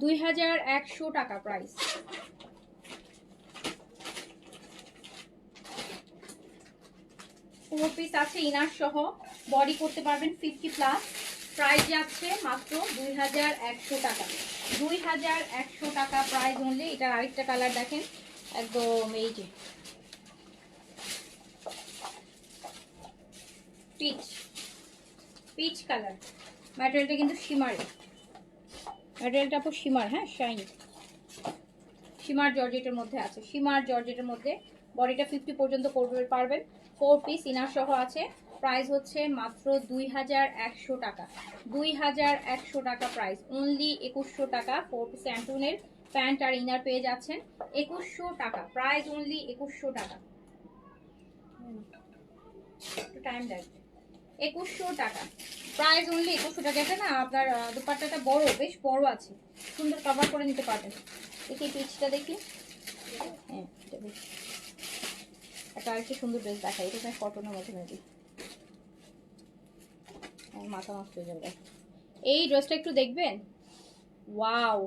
2100 টাকা প্রাইস। 4 পিস আছে ইনার সহ, বডি করতে পারবেন 50 প্লাস, প্রাইস যাচ্ছে মাত্র 2100 টাকা, 2100 টাকা প্রাইস অনলি। এটার আরেকটা কালার দেখেন, একদম এই যে পিচ পিচ কালার, ম্যাটেরিয়ালটা কিন্তু শিমারি, ম্যাটেরিয়ালটা আপু শিমার, হ্যাঁ শাইন, শিমার জর্জেটের মধ্যে আছে, শিমার জর্জেটের মধ্যে, বডিটা 50 পর্যন্ত করতে পারবেন, 4 পিস ইনার সহ আছে, প্রাইস হচ্ছে মাত্র 2100 টাকা, 2100 টাকা প্রাইস, অনলি 2100 টাকা। 4 পিস অ্যান্টুনের প্যান্ট আর ইনার পেয়ে যাচ্ছেন 2100 টাকা, প্রাইস অনলি 2100 টাকা। একটু টাইম লাগবে, 2100 টাকা প্রাইস অনলি 2100 টাকা। এটা না আপনার দুপাট্টাটা বড়, বেশ বড় আছে, সুন্দর কভার করে নিতে পারবেন। দেখি পিচটা দেখি, হ্যাঁ এটা দেখি, একটা আরেকটা সুন্দর ড্রেস দেখাই, এটা কটনের মধ্যে মেবি, মাথা নষ্ট হয়ে যাবে। এই ড্রেসটা একটু দেখবেন, ওয়াও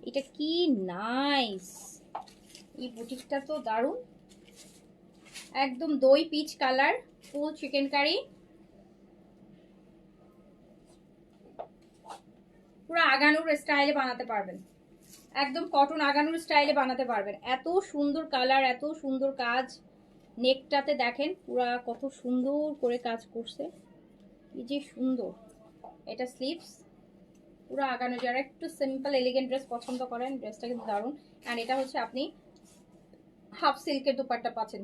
এটা কি নাইস, এই বুটিকটা তো দারুণ, একদম দই peach colour, full chikankari, পুরো আগানুর স্টাইলে বানাতে পারবেন, একদম কটন আগানুর স্টাইলে বানাতে পারবেন, এত সুন্দর কালার, এত সুন্দর কাজ, নেকটাতে দেখেন পুরা কত সুন্দর করে কাজ করছে, এই যে সুন্দর। এটা স্লিভস পুরো আগানো, যারা একটু সিম্পল এলিগেন্ট ড্রেস পছন্দ করেন, ড্রেসটা কিন্তু দারুণ। অ্যান্ড এটা হচ্ছে আপনি হাফ সিল্কের দুপাট্টা পাচ্ছেন,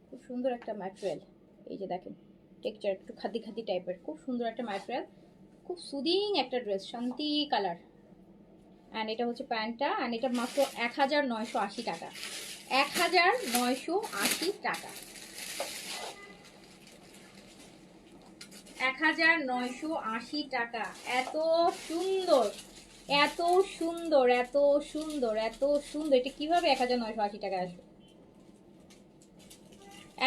খুব সুন্দর একটা ম্যাটেরিয়াল, এই যে দেখেন টেক্সচার একটু খাদি খাদি টাইপের, খুব সুন্দর একটা ম্যাটেরিয়াল, খুব সুদিং একটা ড্রেস, শান্তি কালার। অ্যান্ড এটা হচ্ছে প্যান্টটা, অ্যান্ড এটা মাত্র 1980 টাকা। 1980 টাকা। 1980 টাকা। এত সুন্দর, এত সুন্দর, এত সুন্দর, এত সুন্দর। এটা কিভাবে 1980 টাকায় আসবে?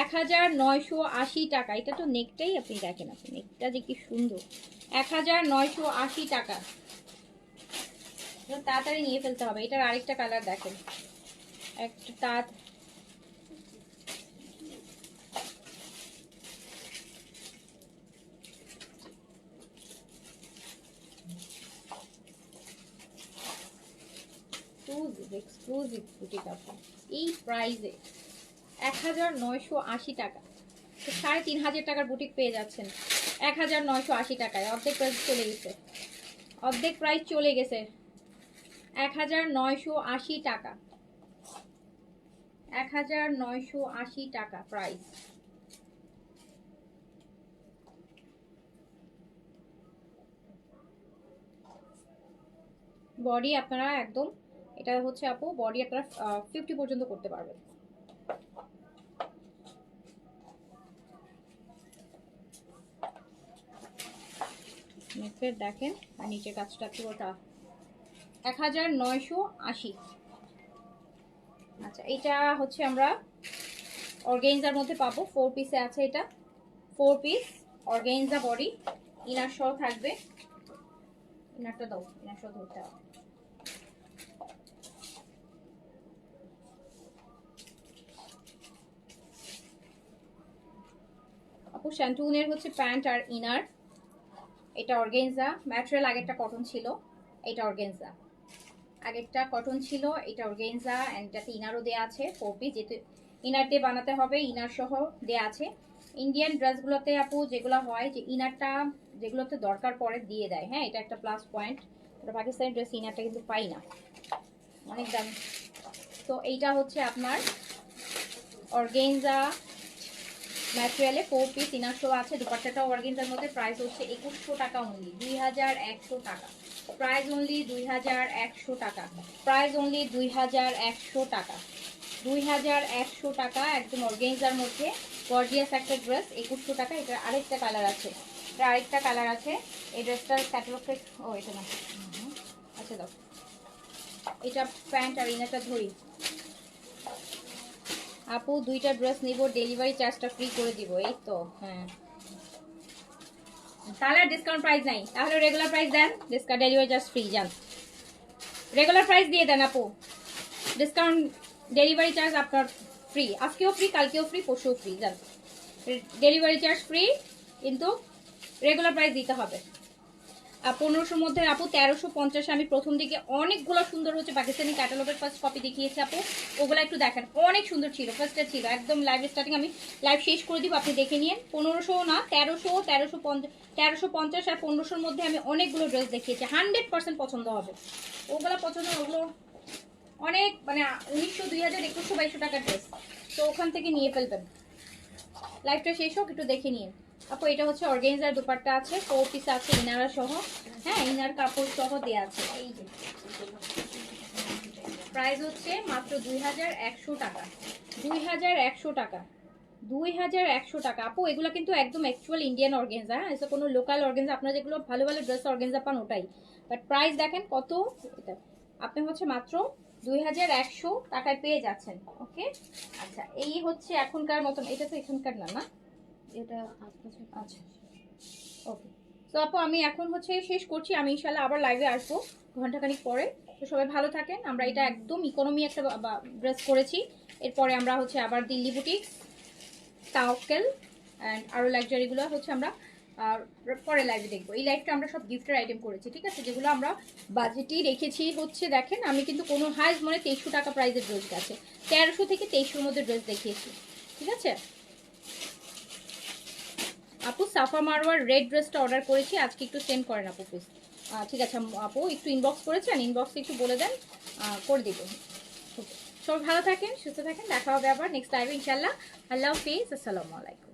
1980 টাকা। এটা তো নেকটাই আপনি দেখেন, আপনি নেকটা যে কি সুন্দর। 1980 টাকা। তাড়াতাড়ি নিয়ে ফেলতে হবে। এটার আরেকটা কালার দেখেন, একটা এক্সক্লুসিভ বুটিক আপু, এই প্রাইসে 1980 টাকা। তো 3500 টাকার বুটিক পেয়ে যাচ্ছেন 1980 টাকায়। অর্ধেক প্রাইস চলে গেছে, অর্ধেক প্রাইস চলে গেছে। 1980 টাকা, 1980 টাকা প্রাইস। বডি আপনারা একদম, এটা হচ্ছে আপু বডি আপনারা 50 পর্যন্ত করতে পারবেন। নেকের দেখেন আর নিচের কাজটা পুরোটা 1980। আচ্ছা, এটা হচ্ছে আমরা অর্গানজার মধ্যে পাবো, 4 পিসে আছে এটা, 4 পিস অর্গানজা বডি, ইনার সহ থাকবে। ইনারটা দাও, ইনার সহ ধরতে হবে। আপু শ্যান্টুনের হচ্ছে প্যান্ট আর ইনার। এটা অর্গানজা ম্যাটেরিয়াল, আগেরটা কটন ছিল, এটা অর্গানজা। আগেরটা কটন ছিল, এটা অর্গানজা, এন্ড এটাতে ইনারও দেয়া আছে 4 পিস। যেহেতু ইনার দিয়ে বানাতে হবে, ইনার সহ দেয়া আছে। ইন্ডিয়ান ড্রেসগুলোতে আপু যেগুলো হয় যে ইনারটা যেগুলোতে দরকার পড়ে দিয়ে দেয়, হ্যাঁ, এটা একটা প্লাস পয়েন্ট। ওটা পাকিস্তানি ড্রেস ইনারটা কিন্তু পাই না, অনেক দাম। তো এইটা হচ্ছে আপনার অর্গানজা ম্যাটেরিয়ালে 4 পিস ইনার শো আছে। দুপাট্টাটাও অর্গানজার মধ্যে। প্রাইস হচ্ছে 2100 টাকা অনলি, 2100 টাকা। প্রাইস অনলি 2100 টাকা। প্রাইস অনলি 2100 টাকা। 2100 টাকা একদম অর্গানজার মধ্যে গর্জিয়াস একটা ড্রেস, 2100 টাকা। এটার আরেকটা কালার আছে, এটা আরেকটা কালার আছে। এই ড্রেসটার ক্যাটালগটা, ও এটা না, আচ্ছা দাও। এটা প্যান্ট আর ইনারটা ধরি আপু, দুইটা ড্রেস নিব, ডেলিভারি চার্জটা ফ্রি করে দিব। এই তো, হ্যাঁ, তাহলে ডিসকাউন্ট প্রাইস নাই, তাহলে রেগুলার প্রাইস দেন, ডিসকাউন্ট ডেলিভারি চার্জ ফ্রি। যান, রেগুলার প্রাইস দিয়ে দেন আপু, ডিসকাউন্ট ডেলিভারি চার্জ আপনার ফ্রি। আজকেও ফ্রি, কালকেও ফ্রি, পরশুও ফ্রি। যান, ডেলিভারি চার্জ ফ্রি, কিন্তু রেগুলার প্রাইস দিতে হবে। 1500 মধ্যে আপু 1350। আমি প্রথম দিকে অনেকগুলো সুন্দর হচ্ছে পাকিস্তানি ক্যাটালগের ফার্স্ট কপি দেখিয়েছি আপু, ওগুলো একটু দেখেন, অনেক সুন্দর ছিল। ফার্স্টটা ছিল একদম লাইভ স্টার্টিং, আমি লাইভ শেষ করে দিব, আপনি দেখে নিন। 1500 না, 1300, 1350 আর 1500-র মধ্যে আমি অনেকগুলো ড্রেস দেখিয়েছি, 100% পছন্দ হবে। ওগুলো পছন্দ, ওগুলো অনেক মানে 1900, 2000, 2100, 2200 টাকার ড্রেস, তো ওখান থেকে নিয়ে ফেলবেন। লাইভটা শেষ হোক, একটু দেখে নিন আপু। এটা হচ্ছে অর্গানজার দুপাট্টা আছে, 4 পিস আছে ইনারা সহ, হ্যাঁ, ইনার কাপড় সহ দেয়া আছে। এই যে প্রাইস হচ্ছে মাত্র 2100 টাকা। 2100 টাকা, 2100 টাকা আপু। এগুলো কিন্তু একদম অ্যাকচুয়াল ইন্ডিয়ান অর্গানজা, হ্যাঁ, এসে কোনো লোকাল অর্গানজা। আপনারা যেগুলো ভালো ভালো ড্রেস অর্গানজা পান ওটাই, বাট প্রাইস দেখেন কত। এটা আপনি হচ্ছে মাত্র 2100 টাকায় পেয়ে যাচ্ছেন। ওকে, আচ্ছা, এই হচ্ছে এখনকার মতন। এটা তো এখানকার না, না এটা, আচ্ছা, ওকে। তো আপু আমি এখন হচ্ছে শেষ করছি, আমি ইনশাল্লাহ আবার লাইভে আসবো ঘন্টাখানিক পরে। তো সবাই ভালো থাকেন। আমরা এটা একদম ইকোনমি একটা ড্রেস করেছি, এরপরে আমরা হচ্ছে আবার দিল্লি বুটিক, তাওকেল অ্যান্ড আরও লাক্সারিগুলো হচ্ছে আমরা পরে লাইভে দেখবো। এই লাইভটা আমরা সব গিফটের আইটেম করেছি, ঠিক আছে, যেগুলো আমরা বাজেটেই রেখেছি। হচ্ছে দেখেন, আমি কিন্তু কোনো হাইজ মানে 2300 টাকা প্রাইসের ড্রেস আছে, 1300 থেকে 2300-র মধ্যে ড্রেস দেখিয়েছি, ঠিক আছে আপু। সাফা মারওয়ার রেড ড্রেসটা অর্ডার করেছি, আজকে একটু সেন্ড করেন আপু প্লিজ। ঠিক আছে আপু, একটু ইনবক্স করেছেন, ইনবক্সে একটু বলে দেন, করে দিব। সবাই ভালো থাকেন, সুস্থ থাকেন, দেখা হবে আবার নেক্সট লাইভে ইনশাল্লাহ। আল্লাহ হাফিজ, আসসালামু আলাইকুম।